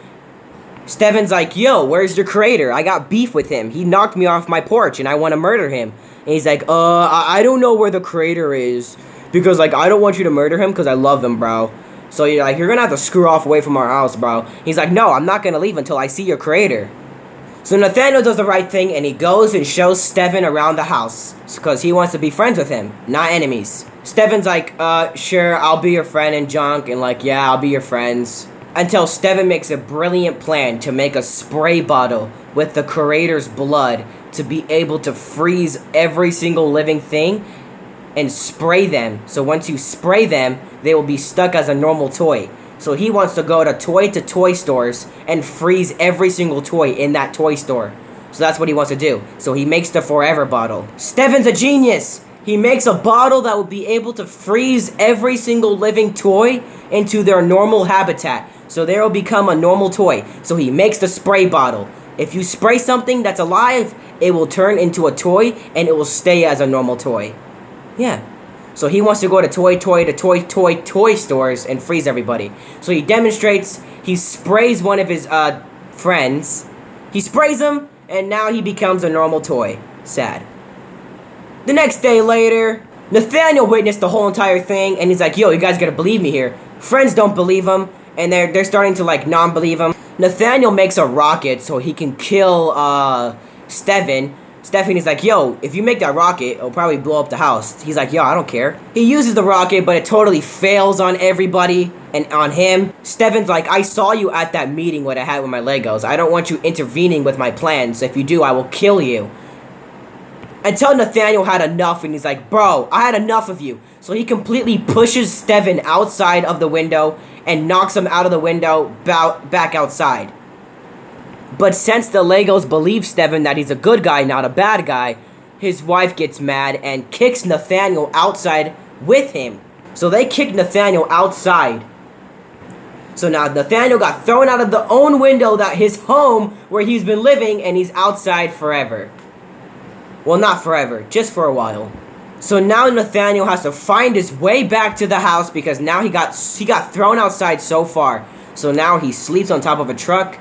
Steven's like, yo, where's your curator? I got beef with him. He knocked me off my porch and I want to murder him. And he's like, I don't know where the curator is. Because, like, I don't want you to murder him because I love him, bro. So, you're going to have to screw off away from our house, bro. He's like, no, I'm not going to leave until I see your curator. So, Nathaniel does the right thing, and he goes and shows Steven around the house. Because he wants to be friends with him, not enemies. Steven's like, sure, I'll be your friend and junk. And, like, yeah, I'll be your friends. Until Steven makes a brilliant plan to make a spray bottle with the curator's blood to be able to freeze every single living thing and spray them. So once you spray them, they will be stuck as a normal toy. So he wants to go to toy stores and freeze every single toy in that toy store. So that's what he wants to do. So he makes the forever bottle. Steven's a genius. He makes a bottle that will be able to freeze every single living toy into their normal habitat. So they will become a normal toy. So he makes the spray bottle. If you spray something that's alive, it will turn into a toy and it will stay as a normal toy. Yeah. So he wants to go to toy stores and freeze everybody. So he demonstrates, he sprays one of his friends. He sprays him, and now he becomes a normal toy. Sad. The next day later, Nathaniel witnessed the whole entire thing, and he's like, yo, you guys gotta believe me here. Friends don't believe him, and they're starting to, like, non-believe him. Nathaniel makes a rocket so he can kill, Steven. Stephanie's like, yo, if you make that rocket, it'll probably blow up the house. He's like, yo, I don't care. He uses the rocket, but it totally fails on everybody and on him. Steven's like, I saw you at that meeting what I had with my Legos. I don't want you intervening with my plans. If you do, I will kill you. Until Nathaniel had enough, and he's like, bro, I had enough of you. So he completely pushes Steven outside of the window and knocks him out of the window back outside. But since the Legos believe Steven that he's a good guy, not a bad guy, his wife gets mad and kicks Nathaniel outside with him. So they kick Nathaniel outside. So now Nathaniel got thrown out of the own window that his home where he's been living, and he's outside forever. Well, not forever, just for a while. So now Nathaniel has to find his way back to the house because now he got thrown outside so far. So now he sleeps on top of a truck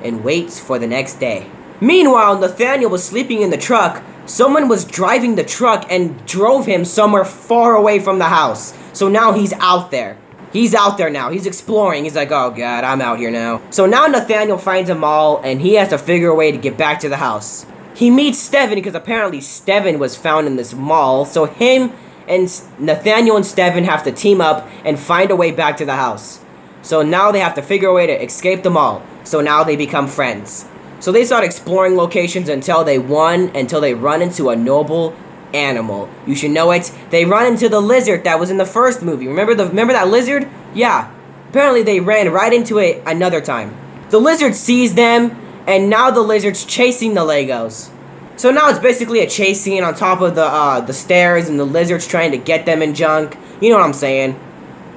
and waits for the next day. Meanwhile, Nathaniel was sleeping in the truck. Someone was driving the truck and drove him somewhere far away from the house. So now he's out there. He's out there now. He's exploring. He's like, oh god, I'm out here now. So now Nathaniel finds a mall and he has to figure a way to get back to the house. He meets Steven because apparently Steven was found in this mall. So him and Nathaniel and Steven have to team up and find a way back to the house. So now they have to figure a way to escape the mall. So now they become friends. So they start exploring locations until they run into a noble animal. You should know it. They run into the lizard that was in the first movie. Remember that lizard? Yeah. Apparently they ran right into it another time. The lizard sees them, and now the lizard's chasing the Legos. So now it's basically a chase scene on top of the stairs, and the lizard's trying to get them in junk. You know what I'm saying?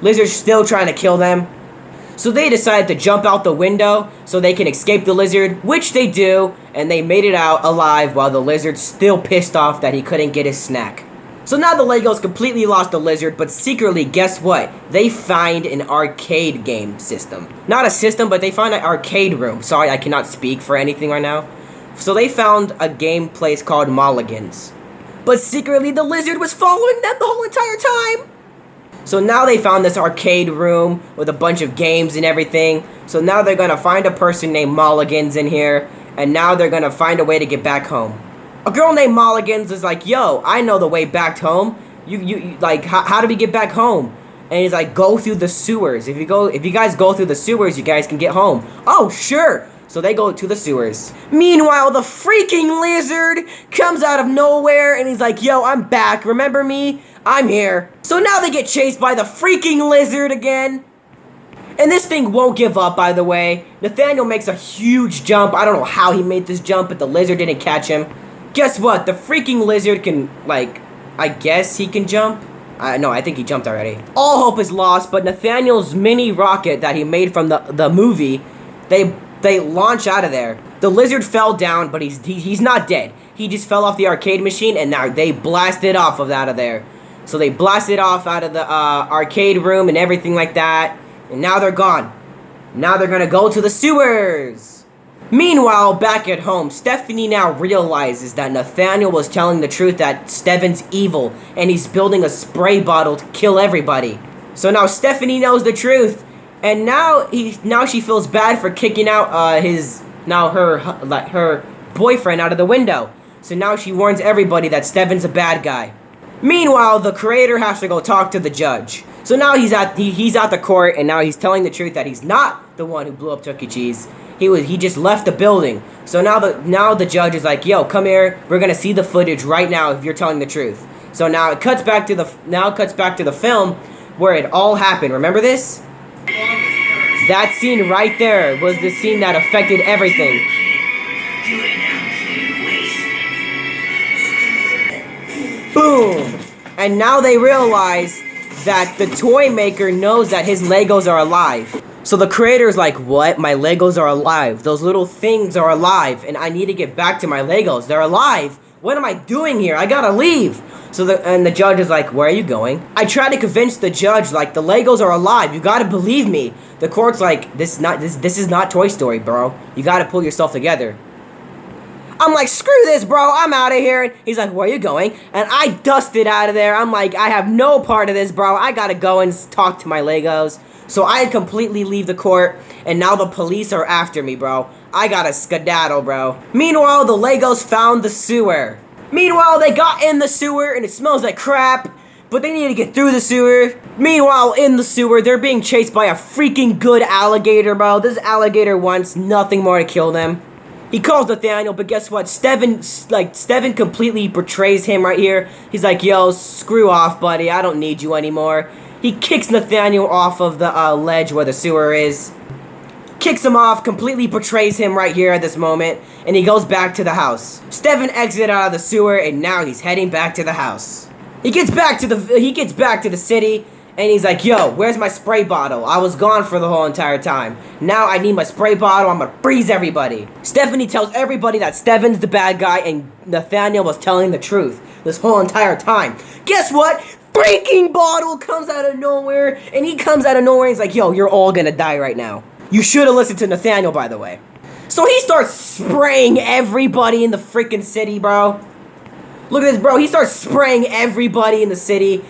Lizard's still trying to kill them. So they decide to jump out the window so they can escape the lizard, which they do, and they made it out alive while the lizard's still pissed off that he couldn't get his snack. So now the Legos completely lost the lizard, but secretly, guess what? They find an arcade game system. Not a system, but they find an arcade room. Sorry, I cannot speak for anything right now. So they found a game place called Mulligan's. But secretly, the lizard was following them the whole entire time! So now they found this arcade room with a bunch of games and everything. So now they're gonna find a person named Mulligan's in here, and now they're gonna find a way to get back home. A girl named Mulligan's is like, yo, I know the way back home. You like, how do we get back home? And he's like, go through the sewers. If you guys go through the sewers, you guys can get home. Oh, sure. So they go to the sewers. Meanwhile, the freaking lizard comes out of nowhere and he's like, yo, I'm back. Remember me? I'm here. So now they get chased by the freaking lizard again. And this thing won't give up, by the way. Nathaniel makes a huge jump. I don't know how he made this jump, but the lizard didn't catch him. Guess what? The freaking lizard can, like, I guess he can jump? No, I think he jumped already. All hope is lost, but Nathaniel's mini rocket that he made from the movie, they launch out of there. The lizard fell down, but he's not dead. He just fell off the arcade machine, and now they blasted off out of there. So they blasted off out of the arcade room and everything like that, and now they're gone. Now they're gonna go to the sewers. Meanwhile, back at home, Stephanie now realizes that Nathaniel was telling the truth, that Steven's evil, and he's building a spray bottle to kill everybody. So now Stephanie knows the truth, and now she feels bad for kicking out her boyfriend out of the window. So now she warns everybody that Steven's a bad guy. Meanwhile, the creator has to go talk to the judge. So now he's at the court, and now he's telling the truth that he's not the one who blew up Chuck E. Cheese. He just left the building. So now the judge is like, "Yo, come here. We're gonna see the footage right now if you're telling the truth." So now it cuts back to the film where it all happened. Remember this? That scene right there was the scene that affected everything. Boom! And now they realize that the toy maker knows that his Legos are alive. So the creator's like, "What? My Legos are alive. Those little things are alive, and I need to get back to my Legos. They're alive. What am I doing here? I gotta leave." So the judge is like, "Where are you going?" I try to convince the judge, like, "The Legos are alive. You gotta believe me." The court's like, this is not Toy Story, bro. You gotta pull yourself together." I'm like, "Screw this, bro. I'm out of here." And he's like, "Where are you going?" And I dusted out of there. I'm like, I have no part of this, bro. I gotta go and talk to my Legos. So I completely leave the court, and now the police are after me, bro. I gotta skedaddle, bro. Meanwhile, the Legos found the sewer. Meanwhile, they got in the sewer, and it smells like crap, but they need to get through the sewer. Meanwhile, in the sewer, they're being chased by a freaking good alligator, bro. This alligator wants nothing more to kill them. He calls Nathaniel, but guess what? Steven completely betrays him right here. He's like, "Yo, screw off, buddy. I don't need you anymore." He kicks Nathaniel off of the ledge where the sewer is. Kicks him off, completely betrays him right here at this moment, and he goes back to the house. Steven exits out of the sewer, and now he's heading back to the house. He gets back to the city, and he's like, "Yo, where's my spray bottle? I was gone for the whole entire time. Now I need my spray bottle. I'm gonna freeze everybody." Stephanie tells everybody that Steven's the bad guy, and Nathaniel was telling the truth this whole entire time. Guess what? Freaking bottle comes out of nowhere, and he comes out of nowhere, and he's like, "Yo, you're all gonna die right now." You should have listened to Nathaniel, by the way. So he starts spraying everybody in the freaking city, bro. Look at this, bro. He starts spraying everybody in the city.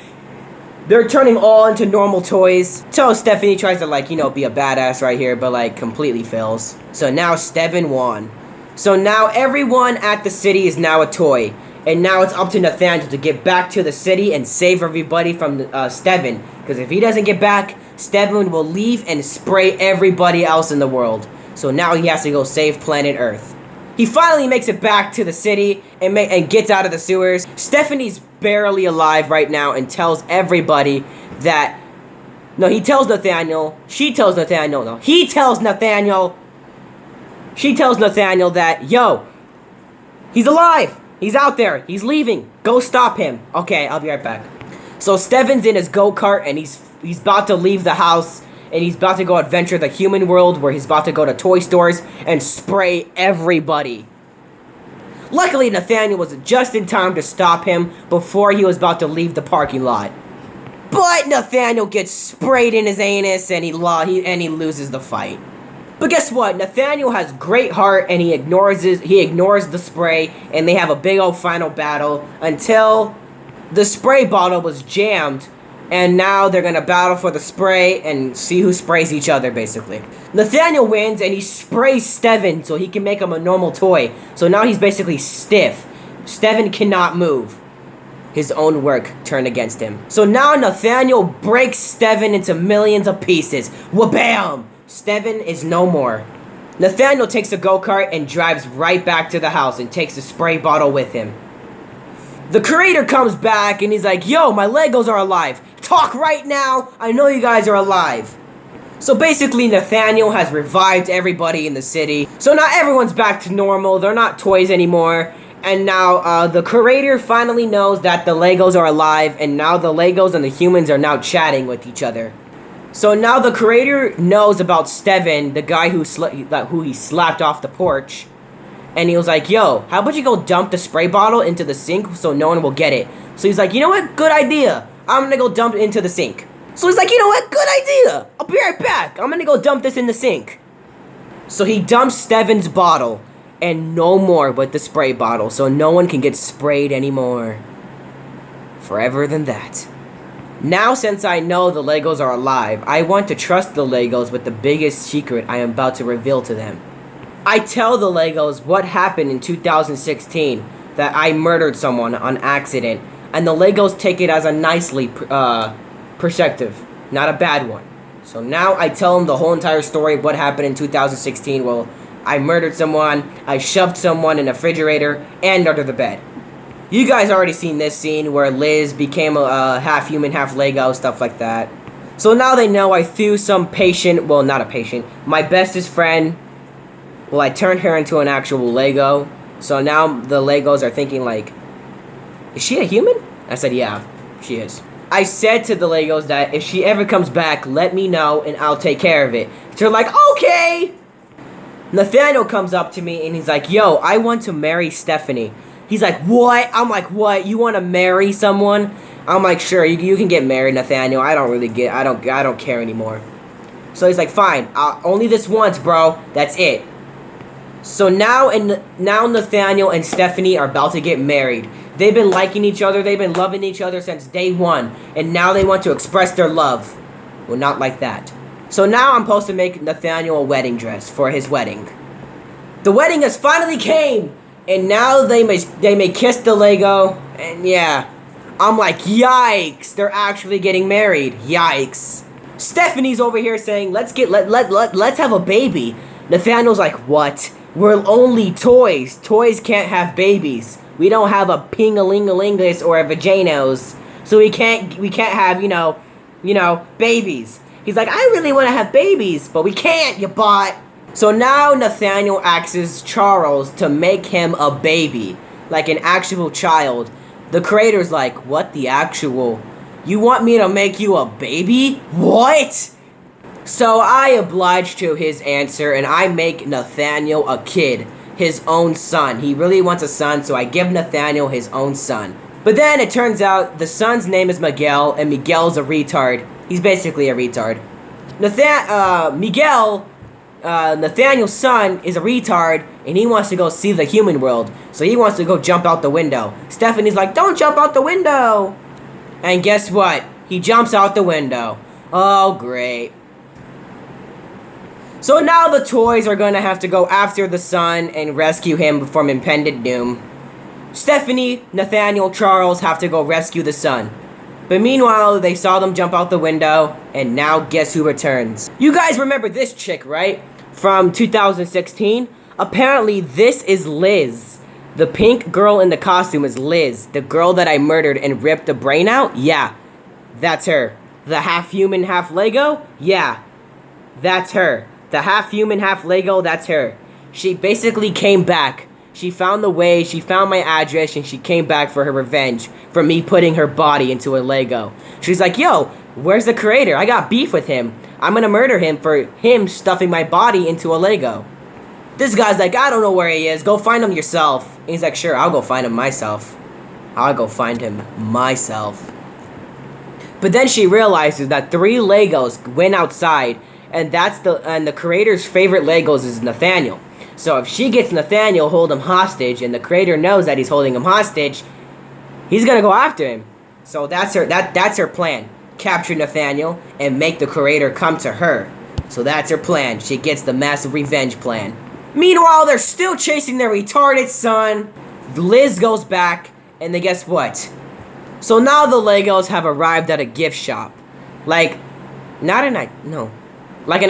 They're turning all into normal toys. So Stephanie tries to, like, be a badass right here, but, like, completely fails. So now Steven won. So now everyone at the city is now a toy. And now it's up to Nathaniel to get back to the city and save everybody from Steven. Because if he doesn't get back, Steven will leave and spray everybody else in the world. So now he has to go save planet Earth. He finally makes it back to the city and gets out of the sewers. Stephanie's barely alive right now and tells everybody that... No, he tells Nathaniel. She tells Nathaniel. No, he tells Nathaniel. She tells Nathaniel that, "Yo, he's alive. He's out there. He's leaving. Go stop him." Okay, I'll be right back. So Steven's in his go-kart, and he's about to leave the house, and he's about to go adventure the human world, where he's about to go to toy stores and spray everybody. Luckily, Nathaniel was just in time to stop him before he was about to leave the parking lot. But Nathaniel gets sprayed in his anus, and he loses the fight. But guess what? Nathaniel has great heart, and he ignores the spray, and they have a big old final battle until the spray bottle was jammed, and now they're gonna battle for the spray and see who sprays each other, basically. Nathaniel wins, and he sprays Steven so he can make him a normal toy. So now he's basically stiff. Steven cannot move. His own work turned against him. So now Nathaniel breaks Steven into millions of pieces. Wha-bam! Steven is no more. Nathaniel takes the go-kart and drives right back to the house and takes the spray bottle with him. The creator comes back and he's like, "Yo, my Legos are alive. Talk right now. I know you guys are alive." So basically, Nathaniel has revived everybody in the city. So now everyone's back to normal. They're not toys anymore. And now the creator finally knows that the Legos are alive, and now the Legos and the humans are now chatting with each other. So now the creator knows about Steven, the guy who he slapped off the porch. And he was like, yo, how about you go dump the spray bottle into the sink so no one will get it? So he's like, you know what? Good idea. I'm gonna go dump it into the sink. So he's like, you know what? Good idea. I'll be right back. I'm gonna go dump this in the sink. So he dumps Steven's bottle. And no more with the spray bottle. So no one can get sprayed anymore. Forever than that. Now since I know the Legos are alive, I want to trust the Legos with the biggest secret I am about to reveal to them. I tell the Legos what happened in 2016, that I murdered someone on accident, and the Legos take it as a nicely perspective, not a bad one. So now I tell them the whole entire story of what happened in 2016. Well, I murdered someone, I shoved someone in a refrigerator, and under the bed. You guys already seen this scene where Liz became a half human, half Lego, stuff like that. So now they know I threw some patient, well, not a patient, my bestest friend. Well, I turned her into an actual Lego. So now the Legos are thinking like, is she a human? I said, yeah, she is. I said to the Legos that if she ever comes back, let me know and I'll take care of it. They're like, okay! Nathaniel comes up to me and he's like, yo, I want to marry Stephanie. He's like, what? I'm like, what? You want to marry someone? I'm like, sure, you can get married, Nathaniel. I don't care anymore. So he's like, fine, only this once, bro. That's it. So now Nathaniel and Stephanie are about to get married. They've been liking each other, they've been loving each other since day one, and now they want to express their love. Well, not like that. So now I'm supposed to make Nathaniel a wedding dress for his wedding. The wedding has finally came, and now they may kiss the Lego, and yeah. I'm like, yikes, they're actually getting married. Yikes. Stephanie over here saying, let's have a baby. Nathaniel's like, what? We're only toys. Toys can't have babies. We don't have a ping-a-ling-a-lingus or a vaginos. So we can't have, you know, babies. He's like, I really want to have babies, but we can't, you bot. So now Nathaniel asks Charles to make him a baby, like an actual child. The creator's like, what the actual? You want me to make you a baby? What? So I oblige to his answer, and I make Nathaniel a kid, his own son. He really wants a son, so I give Nathaniel his own son. But then it turns out the son's name is Miguel, and Miguel's a retard. He's basically a retard. Nathaniel's son is a retard, and he wants to go see the human world. So he wants to go jump out the window. Stephanie's like, don't jump out the window! And guess what? He jumps out the window. Oh, great. So now the toys are going to have to go after the son and rescue him from impending doom. Stephanie, Nathaniel, Charles have to go rescue the son. But meanwhile, they saw them jump out the window, and now guess who returns? You guys remember this chick, right? From 2016? Apparently, this is Liz. The pink girl in the costume is Liz. The girl that I murdered and ripped the brain out? Yeah, that's her. The half human, half Lego? Yeah, that's her. The half human, half Lego, that's her. She basically came back. She found the way, she found my address, and she came back for her revenge for me putting her body into a Lego. She's like, yo, where's the creator? I got beef with him. I'm gonna murder him for him stuffing my body into a Lego. This guy's like, I don't know where he is. Go find him yourself. And he's like, sure, I'll go find him myself. I'll go find him myself. But then she realizes that 3 Legos went outside, and the creator's favorite Legos is Nathaniel. So if she gets Nathaniel, hold him hostage, and the creator knows that he's holding him hostage, he's gonna go after him. So that's her plan. Capture Nathaniel and make the creator come to her. So that's her plan. She gets the massive revenge plan. Meanwhile, they're still chasing their retarded son. Liz goes back, and then guess what? So now the Legos have arrived at a gift shop. Like, not in a, no. Like a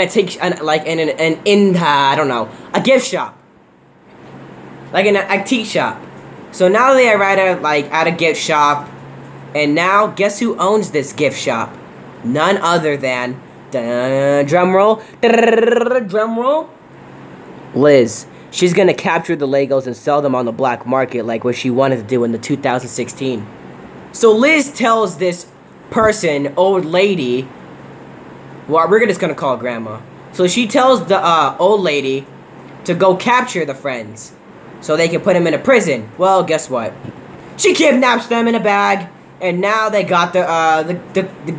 gift shop. Like an antique shop. So now they are at a gift shop. And now, guess who owns this gift shop? None other than, drumroll, Liz. she's gonna capture the Legos and sell them on the black market like what she wanted to do in the 2016. So Liz tells this person, old lady, well, we're just gonna call her Grandma. So she tells the old lady to go capture the friends so they can put them in a prison. Well, guess what? She kidnaps them in a bag, and now they got the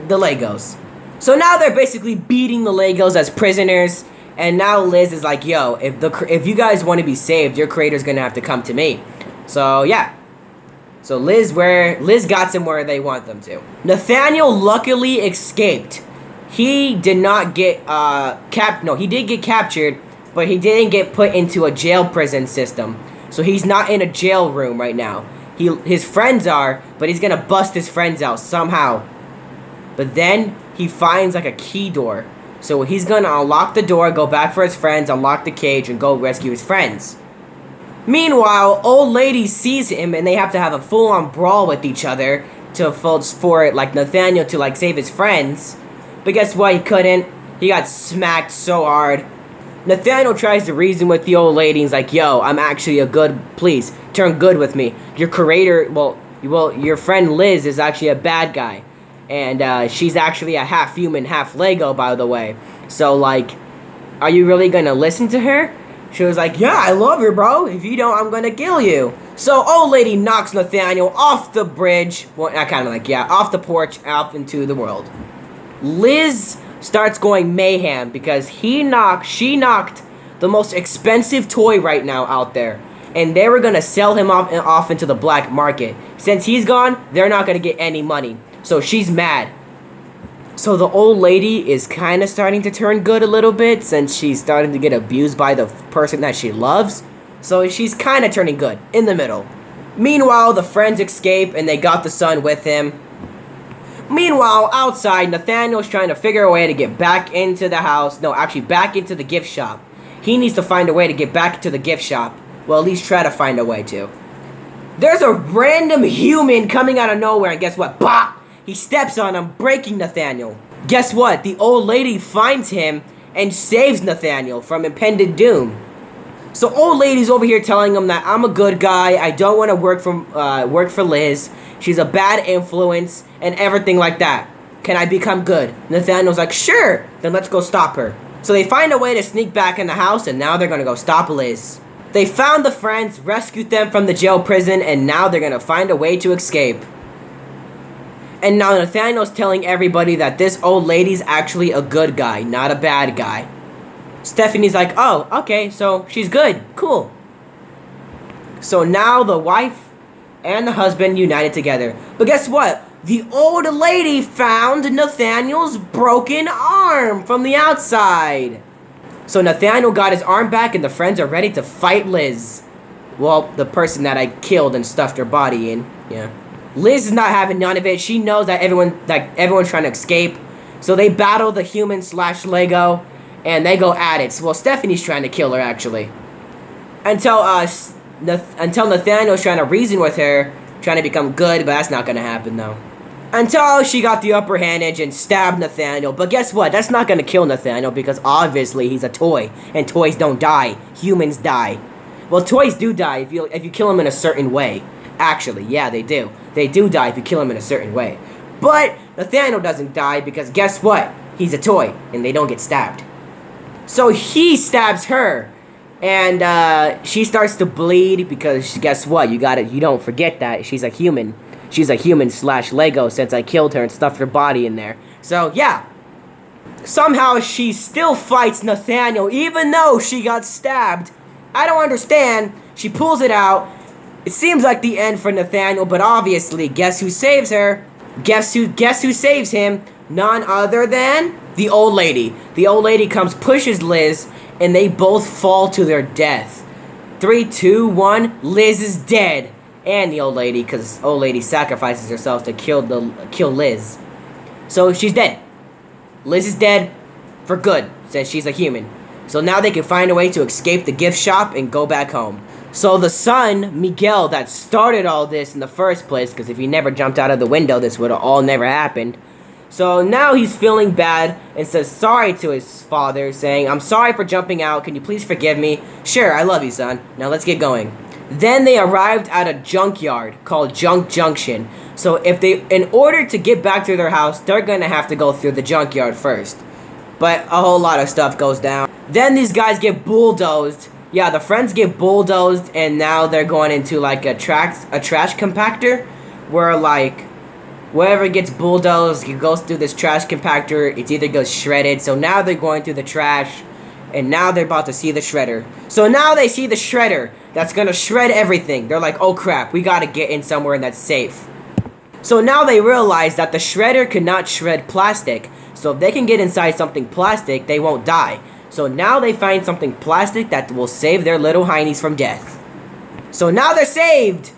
Legos. So now they're basically beating the Legos as prisoners, and now Liz is like, yo, if you guys want to be saved, your creator's gonna have to come to me. So yeah. So Liz got them where they want them to. Nathaniel luckily escaped. He did not get he did get captured, but he didn't get put into a jail prison system. So he's not in a jail room right now. His friends are, but he's gonna bust his friends out somehow. But then he finds like a key door. So he's gonna unlock the door, go back for his friends, unlock the cage, and go rescue his friends. Meanwhile, old lady sees him, and they have to have a full-on brawl with each other for like Nathaniel to like save his friends. But guess what? He couldn't. He got smacked so hard. Nathaniel tries to reason with the old lady. He's like, yo, I'm actually please, turn good with me. Your creator, your friend Liz is actually a bad guy. And she's actually a half human, half Lego, by the way. So, like, are you really gonna listen to her? She was like, yeah, I love her, bro. If you don't, I'm gonna kill you. So, old lady knocks Nathaniel off the bridge. Well, off the porch, out into the world. Liz starts going mayhem because she knocked the most expensive toy right now out there. And they were gonna sell him off into the black market. Since he's gone, they're not gonna get any money. So she's mad. So the old lady is kind of starting to turn good a little bit since she's starting to get abused by the person that she loves. So she's kind of turning good, in the middle. Meanwhile, the friends escape and they got the son with him. Meanwhile, outside, Nathaniel's trying to figure a way to get back into the house. No, actually back into the gift shop. He needs to find a way to get back to the gift shop. Well, at least try to find a way to. There's a random human coming out of nowhere, and guess what? Bah! He steps on him, breaking Nathaniel. Guess what? The old lady finds him and saves Nathaniel from impending doom. So old lady's over here telling him that I'm a good guy. I don't want to work for Liz. She's a bad influence and everything like that. Can I become good? Nathaniel's like, sure. Then let's go stop her. So they find a way to sneak back in the house, and now they're gonna go stop Liz. They found the friends, rescued them from the jail prison, and now they're gonna find a way to escape. And now Nathaniel's telling everybody that this old lady's actually a good guy, not a bad guy. Stephanie's like, oh, okay, so she's good. Cool. So now the wife and the husband united together. But guess what? The old lady found Nathaniel's broken arm from the outside. So Nathaniel got his arm back and the friends are ready to fight Liz. Well, the person that I killed and stuffed her body in. Yeah. Liz is not having none of it. She knows that everyone's trying to escape. So they battle the human / Lego, and they go at it. Well, Stephanie's trying to kill her, actually. Until Nathaniel's trying to reason with her, trying to become good, but that's not going to happen, though. Until she got the upper handage and stabbed Nathaniel. But guess what? That's not going to kill Nathaniel, because obviously he's a toy, and toys don't die. Humans die. Well, toys do die if you kill them in a certain way. Actually, yeah, they do. They do die if you kill him in a certain way. But Nathaniel doesn't die because guess what? He's a toy, and they don't get stabbed. So he stabs her, and she starts to bleed because guess what? You don't forget that she's a human. She's a human / Lego since I killed her and stuffed her body in there. So yeah. Somehow she still fights Nathaniel even though she got stabbed. I don't understand. She pulls it out. It seems like the end for Nathaniel, but obviously, guess who saves her? Guess who saves him? None other than the old lady. The old lady comes, pushes Liz, and they both fall to their death. 3, 2, 1, Liz is dead. And the old lady, because old lady sacrifices herself to kill Liz. So she's dead. Liz is dead for good, since she's a human. So now they can find a way to escape the gift shop and go back home. So the son, Miguel, that started all this in the first place, because if he never jumped out of the window, this would have all never happened. So now he's feeling bad and says sorry to his father, saying, "I'm sorry for jumping out. Can you please forgive me?" "Sure, I love you, son. Now let's get going." Then they arrived at a junkyard called Junk Junction. So in order to get back to their house, they're gonna have to go through the junkyard first. But a whole lot of stuff goes down. Then these guys get bulldozed. Yeah, the friends get bulldozed, and now they're going into like a trash compactor, where like whatever gets bulldozed, it goes through this trash compactor. It either goes shredded. So now they're going through the trash, and now they're about to see the shredder. So now they see the shredder that's gonna shred everything. They're like, "Oh crap, we gotta get in somewhere that's safe." So now they realize that the shredder cannot shred plastic. So if they can get inside something plastic, they won't die. So now they find something plastic that will save their little heinies from death. So now they're saved!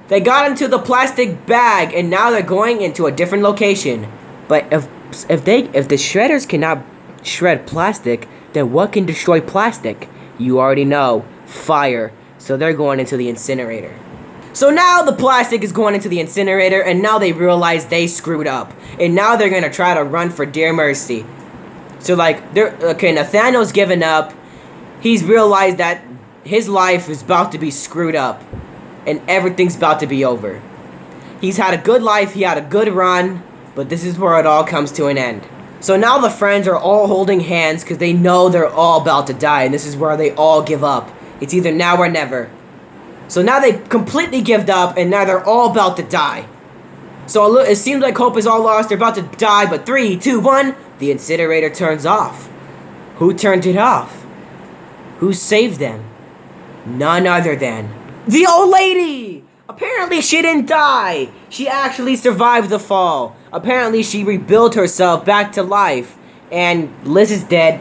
They got into the plastic bag, and now they're going into a different location. But if the shredders cannot shred plastic, then what can destroy plastic? You already know, fire. So they're going into the incinerator. So now the plastic is going into the incinerator, and now they realize they screwed up. And now they're gonna try to run for dear mercy. So like, Nathaniel's given up. He's realized that his life is about to be screwed up. And everything's about to be over. He's had a good life, he had a good run, but this is where it all comes to an end. So now the friends are all holding hands because they know they're all about to die, and this is where they all give up. It's either now or never. So now they completely give up, and now they're all about to die. So it seems like hope is all lost, they're about to die, but 3, 2, 1, the incinerator turns off. Who turned it off? Who saved them? None other than the old lady! Apparently she didn't die. She actually survived the fall. Apparently she rebuilt herself back to life. And Liz is dead,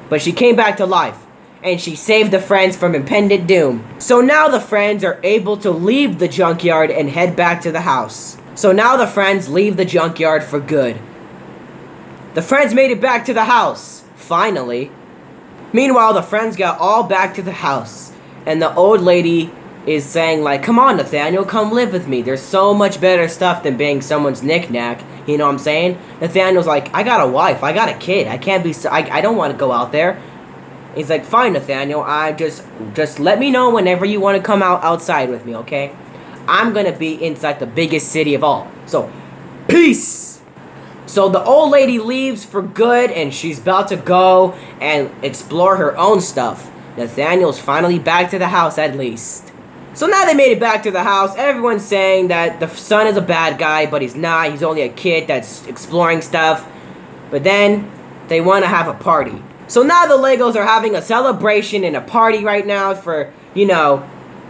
but she came back to life. And she saved the friends from impending doom. So now the friends are able to leave the junkyard and head back to the house. So now the friends leave the junkyard for good. The friends made it back to the house. Finally. Meanwhile, the friends got all back to the house. And the old lady is saying like, "Come on, Nathaniel, come live with me. There's so much better stuff than being someone's knick-knack." You know what I'm saying? Nathaniel's like, "I got a wife, I got a kid. I can't be, I don't want to go out there." He's like, "Fine, Nathaniel, I just let me know whenever you want to come outside with me, okay? I'm gonna be inside the biggest city of all. So, peace!" So the old lady leaves for good, and she's about to go and explore her own stuff. Nathaniel's finally back to the house at least. So now they made it back to the house. Everyone's saying that the son is a bad guy, but he's not. He's only a kid that's exploring stuff. But then they want to have a party. So now the Legos are having a celebration and a party right now for,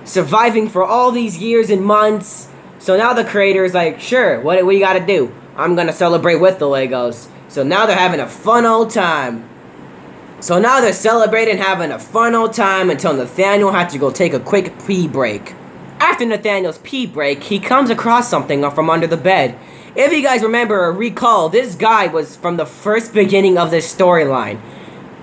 surviving for all these years and months. So now the creator's like, "Sure, what do you gotta do? I'm gonna celebrate with the Legos." So now they're having a fun old time. So now they're celebrating, having a fun old time until Nathaniel had to go take a quick pee break. After Nathaniel's pee break, he comes across something from under the bed. If you guys remember or recall, this guy was from the first beginning of this storyline.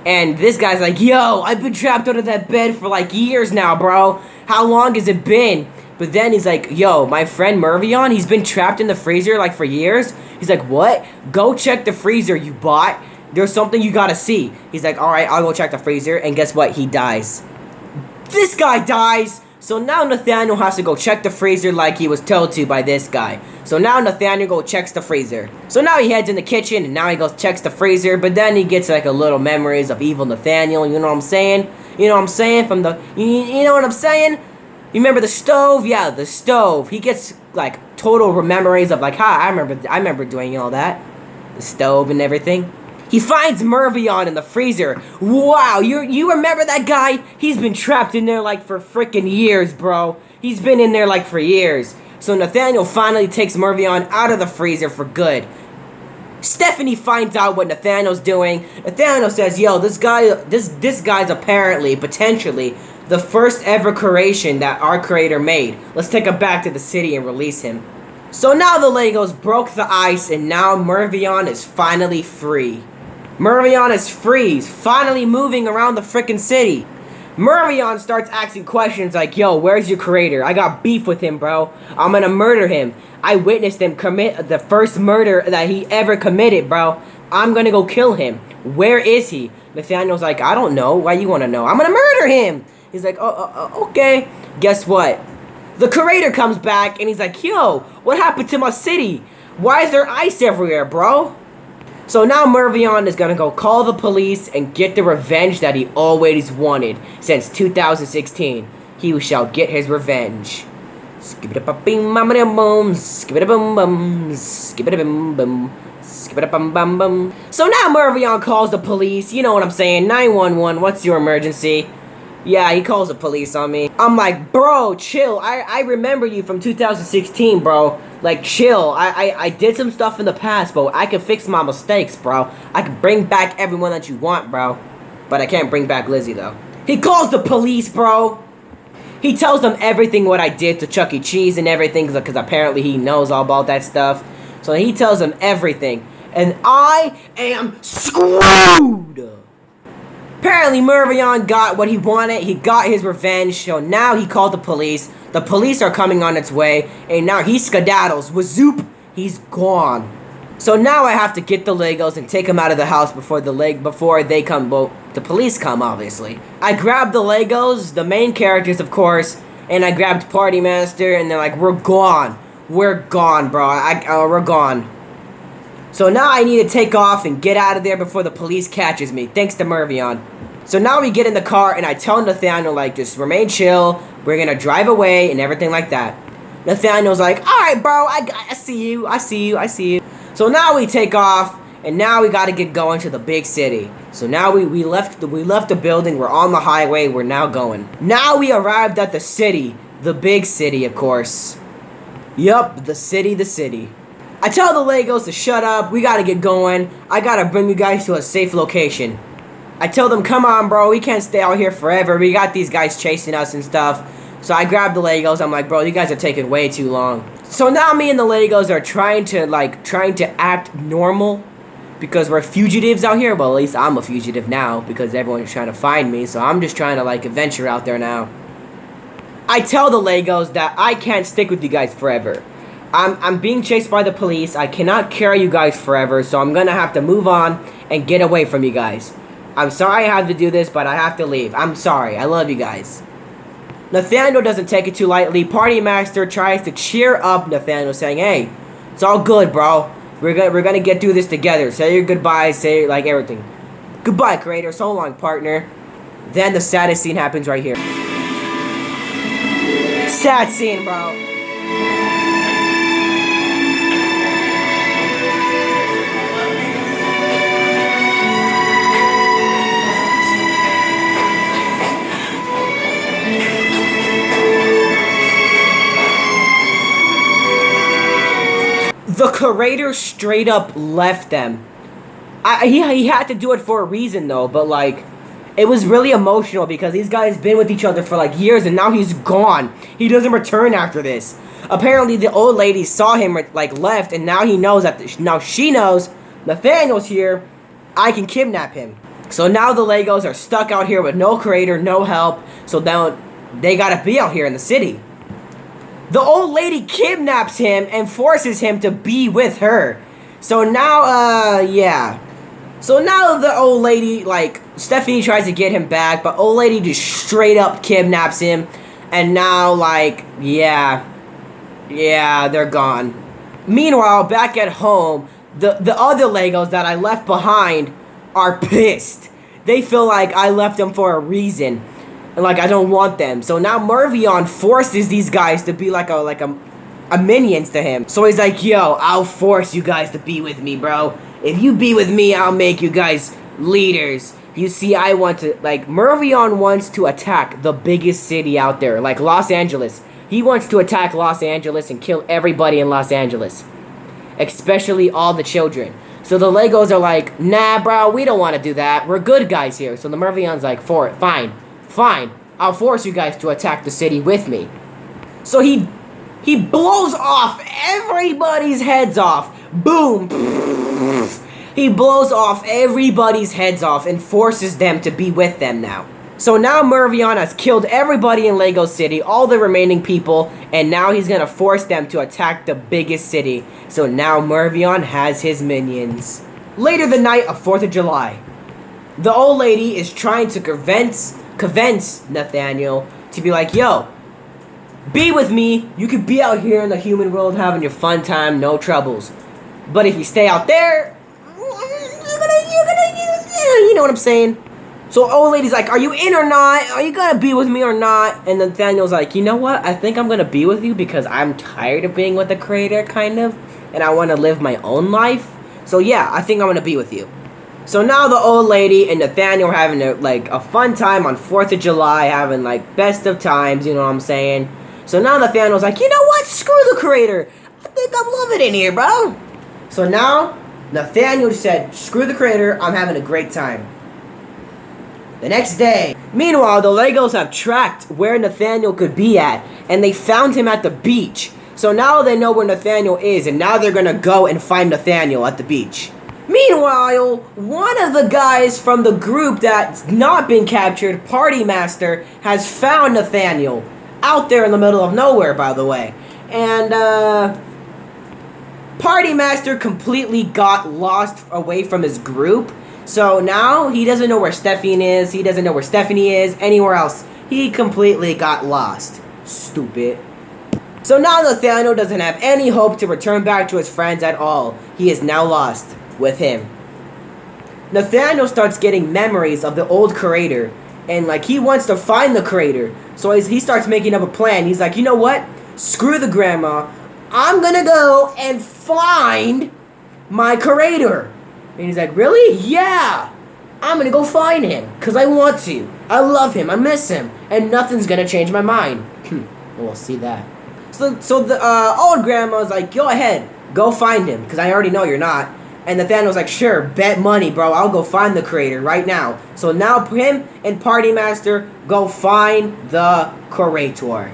And this guy's like, "Yo, I've been trapped under that bed for like years now, bro. How long has it been?" But then he's like, "Yo, my friend Mervion, he's been trapped in the freezer like for years." He's like, "What? Go check the freezer you bought. There's something you gotta see." He's like, "Alright, I'll go check the freezer," and guess what? He dies. This guy dies! So now Nathaniel has to go check the freezer like he was told to by this guy. So now Nathaniel checks the freezer. So now he heads in the kitchen, and now he goes checks the freezer, but then he gets like a little memories of evil Nathaniel, you know what I'm saying? You know what I'm saying? From the, you know what I'm saying? You remember the stove? Yeah, the stove. He gets like total memories of like, I remember doing all that. The stove and everything. He finds Mervion in the freezer. Wow, you remember that guy? He's been trapped in there like for freaking years, bro. He's been in there like for years. So Nathaniel finally takes Mervion out of the freezer for good. Stephanie finds out what Nathaniel's doing. Nathaniel says, "Yo, this guy's apparently, potentially, the first ever creation that our creator made. Let's take him back to the city and release him." So now the Legos broke the ice, and now Mervion is finally free. Mervion is free. He's finally moving around the frickin' city. Murvion starts asking questions like, yo, where's your creator? I got beef with him, bro. I'm gonna murder him. I witnessed him commit the first murder that he ever committed, bro. I'm gonna go kill him. Where is he? Nathaniel's like, I don't know. Why you wanna know? I'm gonna murder him. He's like, okay. Guess what? The creator comes back and he's like, yo, what happened to my city? Why is there ice everywhere, bro? So now Murvion is gonna go call the police and get the revenge that he always wanted since 2016. He shall get his revenge. Skip-it-a-bum-bum, skip-it-a-bum-bum, skip-it-a-bum-bum, skip-it-a-bum-bum-bum. So now Murvion calls the police, you know what I'm saying, 911, what's your emergency? Yeah, he calls the police on me. I'm like, bro, chill. I remember you from 2016, bro. Like, chill. I did some stuff in the past, but I can fix my mistakes, bro. I can bring back everyone that you want, bro. But I can't bring back Lizzie, though. He calls the police, bro. He tells them everything what I did to Chuck E. Cheese and everything, because apparently he knows all about that stuff. So he tells them everything. And I am screwed! Apparently, Murvion got what he wanted. He got his revenge. So now he called the police. The police are coming on its way. And now he skedaddles. With Zoop, he's gone. So now I have to get the Legos and take them out of the house before they come. Well, the police come, obviously. I grabbed the Legos, the main characters, of course. And I grabbed Party Master. And they're like, we're gone. We're gone, bro. We're gone. So now I need to take off and get out of there before the police catches me. Thanks to Murvion. So now we get in the car and I tell Nathaniel, like, just remain chill. We're gonna drive away and everything like that. Nathaniel's like, alright, bro, I see you. I see you. I see you. So now we take off and now we gotta get going to the big city. So now we left the building. We're on the highway. We're now going. Now we arrived at the city. The big city, of course. Yup, the city. I tell the Legos to shut up, we gotta get going, I gotta bring you guys to a safe location. I tell them, come on bro, we can't stay out here forever, we got these guys chasing us and stuff. So I grab the Legos, I'm like, bro, you guys are taking way too long. So now me and the Legos are trying to act normal, because we're fugitives out here. Well, at least I'm a fugitive now, because everyone's trying to find me, so I'm just trying to like adventure out there now. I tell the Legos that I can't stick with you guys forever. I'm being chased by the police. I cannot carry you guys forever, so I'm gonna have to move on and get away from you guys. I'm sorry I have to do this, but I have to leave. I'm sorry. I love you guys. Nathaniel doesn't take it too lightly. Party Master tries to cheer up Nathaniel, saying, hey, it's all good, bro. We're gonna get through this together. Say your goodbyes, say like everything. Goodbye, creator. So long, partner. Then the saddest scene happens right here. Sad scene, bro. The curator straight up left them. He had to do it for a reason though, but like, it was really emotional because these guys been with each other for like years and now he's gone. He doesn't return after this. Apparently the old lady saw him like left and now he knows that, now she knows Nathaniel's here, I can kidnap him. So now the Legos are stuck out here with no curator, no help, so now they gotta be out here in the city. The old lady kidnaps him and forces him to be with her. So now, yeah. So now the old lady, like, Stephanie tries to get him back, but old lady just straight up kidnaps him. And now, like, yeah, they're gone. Meanwhile, back at home, the other Legos that I left behind are pissed. They feel like I left them for a reason. And like I don't want them. So now Murvion forces these guys to be like a minions to him. So he's like, yo, I'll force you guys to be with me, bro. If you be with me, I'll make you guys leaders. You see, I want to, like, Murvion wants to attack the biggest city out there, like Los Angeles. He wants to attack Los Angeles and kill everybody in Los Angeles. Especially all the children. So the Legos are like, nah, bro, we don't want to do that. We're good guys here. So the Murvion's like, Fine, I'll force you guys to attack the city with me. So he blows off everybody's heads off. Boom. He blows off everybody's heads off and forces them to be with them now. So now Mervion has killed everybody in Lego City, all the remaining people, and now he's gonna force them to attack the biggest city. So now Mervion has his minions. Later the night of 4th of July, the old lady is trying to convince Nathaniel to be like, yo, be with me. You could be out here in the human world having your fun time, no troubles. But if you stay out there, you know what I'm saying? So old lady's like, are you in or not? Are you gonna be with me or not? And Nathaniel's like, you know what? I think I'm gonna be with you because I'm tired of being with the creator, kind of. And I want to live my own life. So yeah, I think I'm gonna be with you. So now the old lady and Nathaniel are having a fun time on 4th of July, having like best of times, you know what I'm saying? So now Nathaniel's like, you know what? Screw the creator. I think I'm loving it here, bro. So now Nathaniel said, screw the creator, I'm having a great time. The next day, meanwhile, the Legos have tracked where Nathaniel could be at, and they found him at the beach. So now they know where Nathaniel is, and now they're gonna go and find Nathaniel at the beach. Meanwhile, one of the guys from the group that's not been captured, Party Master, has found Nathaniel. Out there in the middle of nowhere, by the way. And, Party Master completely got lost away from his group. So now he doesn't know where Stephanie is. He doesn't know where Stephanie is. Anywhere else. He completely got lost. Stupid. So now Nathaniel doesn't have any hope to return back to his friends at all. He is now lost with him. Nathaniel starts getting memories of the old creator. And like he wants to find the creator. So he starts making up a plan. He's like, you know what? Screw the grandma. I'm gonna go and find my creator. And he's like, really? Yeah! I'm gonna go find him, because I want to. I love him, I miss him, and nothing's gonna change my mind. We'll see that. So the old grandma's like, go ahead, go find him, because I already know you're not. And Nathaniel's like, sure, bet money, bro, I'll go find the creator right now. So now him and Party Master go find the creator.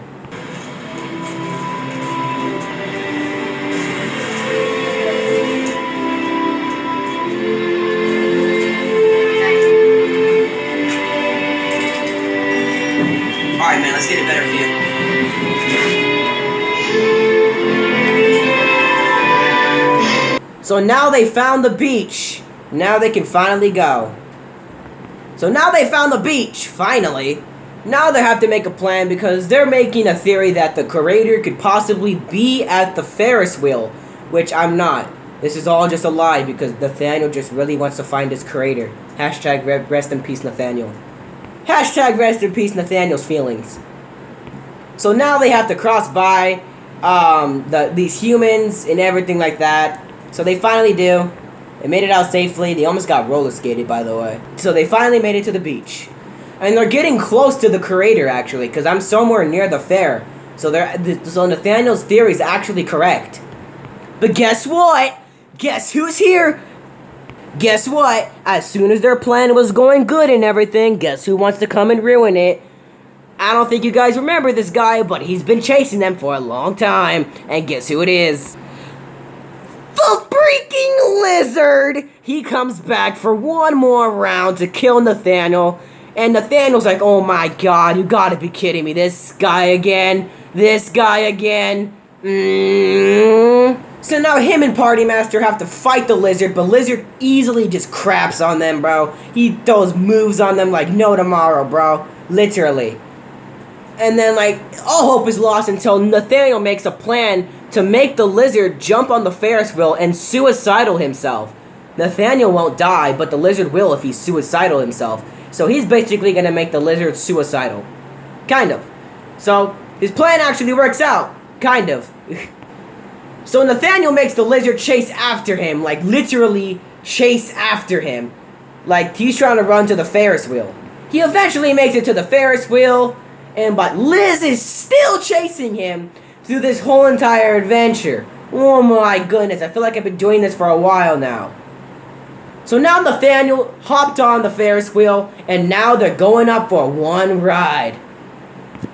Alright, man, let's get a better view. So now they found the beach. Now they can finally go. So now they found the beach, finally. Now they have to make a plan because they're making a theory that the creator could possibly be at the Ferris wheel, which I'm not. This is all just a lie because Nathaniel just really wants to find his creator. Hashtag rest in peace, Nathaniel. Hashtag rest in peace, Nathaniel's feelings. So now they have to cross by these humans and everything like that. So they finally do. They made it out safely. They almost got roller skated, by the way. So they finally made it to the beach. And they're getting close to the creator, actually, because I'm somewhere near the fair. So Nathaniel's theory is actually correct. But guess what? Guess who's here? Guess what? As soon as their plan was going good and everything, guess who wants to come and ruin it? I don't think you guys remember this guy, but he's been chasing them for a long time. And guess who it is? The freaking lizard! He comes back for one more round to kill Nathaniel. And Nathaniel's like, oh my god, you gotta be kidding me. This guy again. This guy again. So now him and Party Master have to fight the lizard, but Lizard easily just craps on them, bro. He throws moves on them like no tomorrow, bro. Literally. And then, like, all hope is lost until Nathaniel makes a plan to make the lizard jump on the Ferris wheel and suicidal himself. Nathaniel won't die, but the lizard will if he's suicidal himself. So he's basically gonna make the lizard suicidal. Kind of. So, his plan actually works out. Kind of. So Nathaniel makes the lizard chase after him. Like, literally chase after him. Like, he's trying to run to the Ferris wheel. He eventually makes it to the Ferris wheel. But Liz is still chasing him through this whole entire adventure. Oh my goodness, I feel like I've been doing this for a while now. So now Nathaniel hopped on the Ferris wheel, and now they're going up for one ride.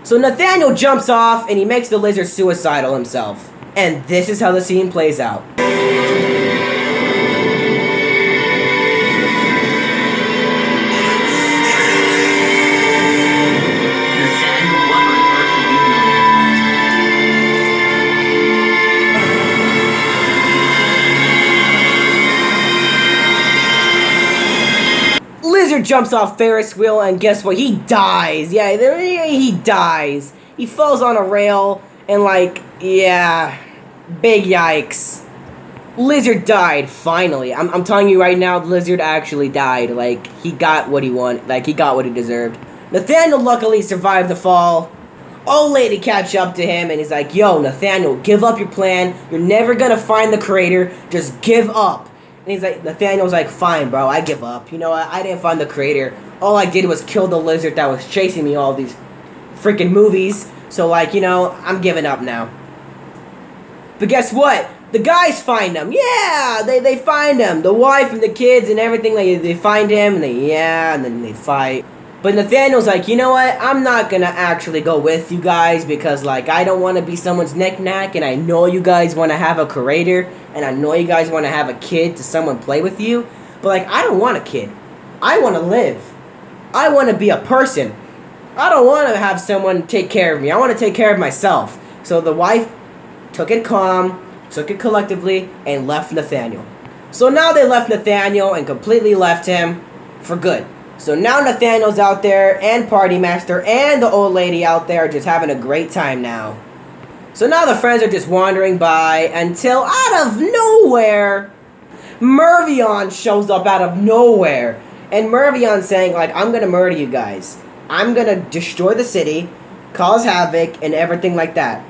So Nathaniel jumps off, and he makes the lizard suicidal himself. And this is how the scene plays out. jumps off Ferris wheel, and guess what? He dies. Yeah, he dies. He falls on a rail, and like, yeah, big yikes. Lizard died, finally. I'm telling you right now, Lizard actually died. Like, he got what he wanted. Like, he got what he deserved. Nathaniel luckily survived the fall. Old lady catch up to him, and he's like, yo, Nathaniel, give up your plan. You're never gonna find the creator. Just give up. And he's like, Nathaniel's like, fine, bro, I give up. You know what? I didn't find the creator. All I did was kill the lizard that was chasing me all these freaking movies. So, like, you know, I'm giving up now. But guess what? The guys find him. Yeah, they find him. The wife and the kids and everything, they find him, and and then they fight. But Nathaniel's like, you know what? I'm not gonna actually go with you guys because, like, I don't want to be someone's knick-knack, and I know you guys want to have a creator, and I know you guys want to have a kid to someone play with you, but, like, I don't want a kid. I want to live. I want to be a person. I don't want to have someone take care of me. I want to take care of myself. So the wife took it calm, took it collectively, and left Nathaniel. So now they left Nathaniel and completely left him for good. So now Nathaniel's out there, and Party Master, and the old lady out there just having a great time now. So now the friends are just wandering by until out of nowhere, Mervion shows up out of nowhere. And Mervion's saying, like, I'm gonna murder you guys. I'm gonna destroy the city, cause havoc, and everything like that.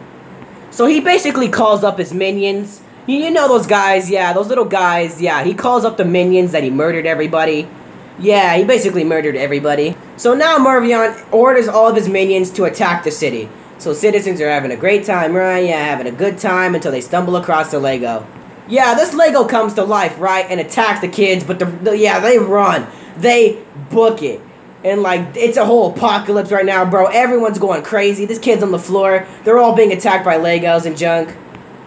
So he basically calls up his minions. You know those guys, yeah, those little guys, yeah. He calls up the minions that he murdered everybody. Yeah, he basically murdered everybody. So now Mervion orders all of his minions to attack the city. So citizens are having a great time, right? Yeah, having a good time until they stumble across the Lego. Yeah, this Lego comes to life, right? And attacks the kids, but they run. They book it. And, like, it's a whole apocalypse right now, bro. Everyone's going crazy. This kid's on the floor. They're all being attacked by Legos and junk.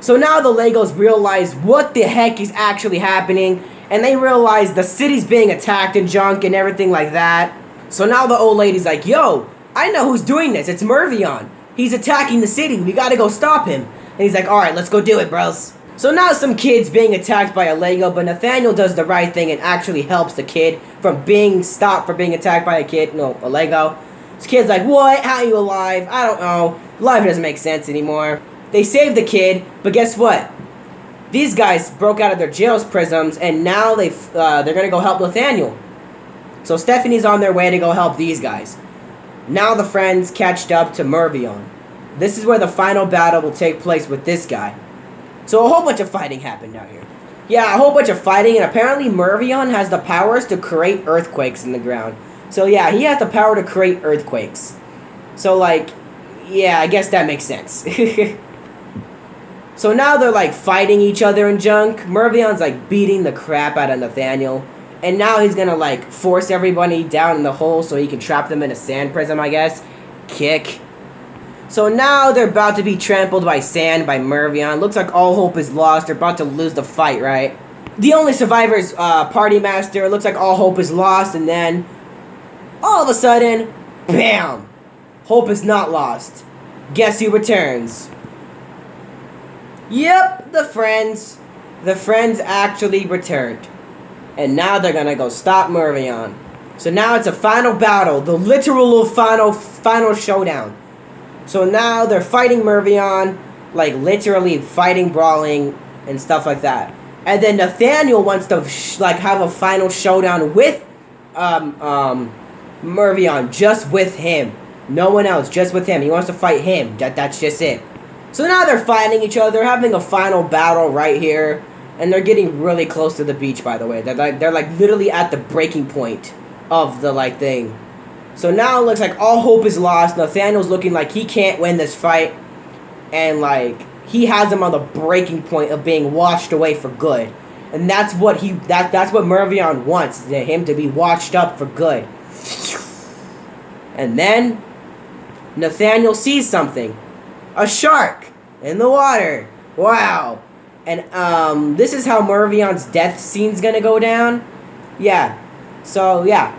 So now the Legos realize what the heck is actually happening. And they realize the city's being attacked and junk and everything like that. So now the old lady's like, yo, I know who's doing this. It's Mervion. He's attacking the city. We gotta go stop him. And he's like, alright, let's go do it, bros. So now some kid's being attacked by a Lego, but Nathaniel does the right thing and actually helps the kid from being stopped from being attacked by a Lego. This kid's like, what? How are you alive? I don't know. Life doesn't make sense anymore. They save the kid, but guess what? These guys broke out of their jail's prisons, and now they're gonna go help Nathaniel. So Stephanie's on their way to go help these guys. Now the friends catched up to Mervion. This is where the final battle will take place with this guy. So a whole bunch of fighting happened out here. Yeah, a whole bunch of fighting, and apparently Mervion has the powers to create earthquakes in the ground. So yeah, he has the power to create earthquakes. So, like, yeah, I guess that makes sense. So now they're, like, fighting each other and junk. Mervion's, like, beating the crap out of Nathaniel. And now he's gonna, like, force everybody down in the hole so he can trap them in a sand prism, I guess. Kick. So now they're about to be trampled by sand by Mervion. Looks like all hope is lost. They're about to lose the fight, right? The only survivor is Party Master. Looks like all hope is lost. And then, all of a sudden, bam! Hope is not lost. Guess who returns? Yep, the friends. The friends actually returned. And now they're gonna go stop Mervion. So now it's a final battle. The literal final showdown. So now they're fighting Mervion. Like, literally fighting, brawling, and stuff like that. And then Nathaniel wants to, have a final showdown with, Mervion. Just with him. No one else, just with him. He wants to fight him. That's just it. So now they're fighting each other, having a final battle right here, and they're getting really close to the beach. By the way, they're like literally at the breaking point of the thing. So now it looks like all hope is lost. Nathaniel's looking like he can't win this fight, and he has him on the breaking point of being washed away for good, and that's what that's what Mervion wants, him to be washed up for good. And then Nathaniel sees something. A shark in the water. Wow. And this is how Mervion's death scene's gonna go down. Yeah. So yeah.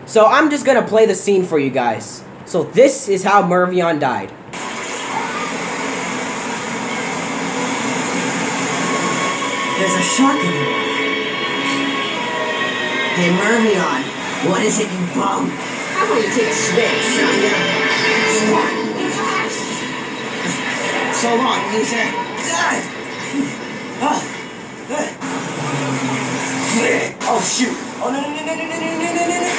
So I'm just gonna play the scene for you guys. So this is how Mervion died. There's a shark in the water. Hey, Mervion, What is it, you bum? How about you take a swig, son? So long, loser. Oh, shoot. Oh, no, no, no, no, no, no, no, no, no, no.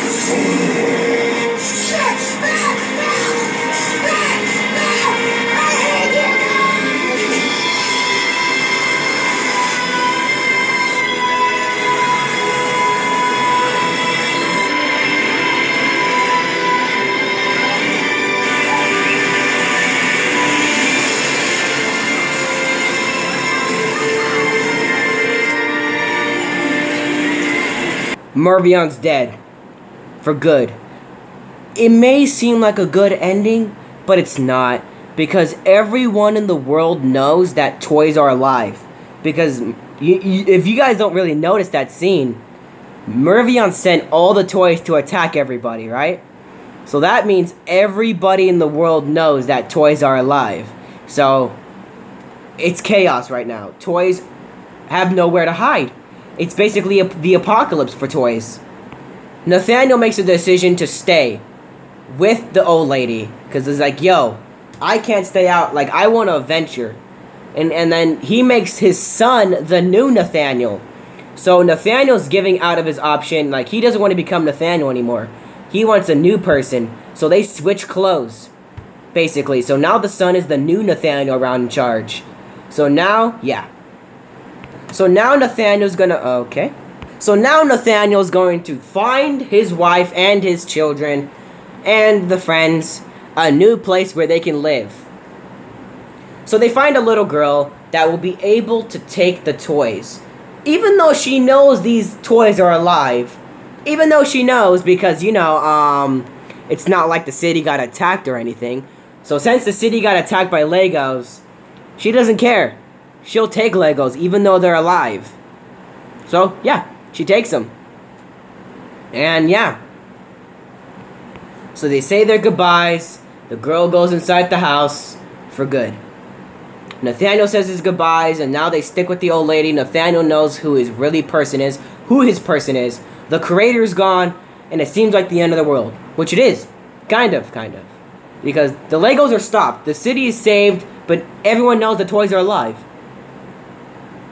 Mervion's dead. For good. It may seem like a good ending, but it's not. Because everyone in the world knows that toys are alive. Because if you guys don't really notice that scene, Mervion sent all the toys to attack everybody, right? So that means everybody in the world knows that toys are alive. So, it's chaos right now. Toys have nowhere to hide. It's basically the apocalypse for toys. Nathaniel makes a decision to stay with the old lady. Because it's like, yo, I can't stay out. Like, I want a venture. And then he makes his son the new Nathaniel. So Nathaniel's giving out of his option. Like, he doesn't want to become Nathaniel anymore. He wants a new person. So they switch clothes. Basically. So now the son is the new Nathaniel around in charge. So now, yeah. So now Nathaniel's gonna, okay. So now Nathaniel's going to find his wife and his children and the friends a new place where they can live. So they find a little girl that will be able to take the toys. Even though she knows these toys are alive. Even though she knows because, you know, it's not like the city got attacked or anything. So since the city got attacked by Legos, she doesn't care. She'll take Legos even though they're alive. So, yeah, she takes them. And, yeah. So they say their goodbyes. The girl goes inside the house for good. Nathaniel says his goodbyes, and now they stick with the old lady. Nathaniel knows who his person is. The creator's gone, and it seems like the end of the world. Which it is. Kind of. Because the Legos are stopped. The city is saved, but everyone knows the toys are alive.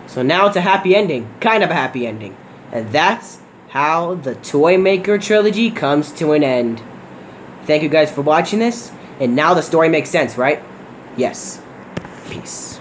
So now it's a happy ending. Kind of a happy ending. And that's how the Toy Maker trilogy comes to an end. Thank you guys for watching this. And now the story makes sense, right? Yes. Peace.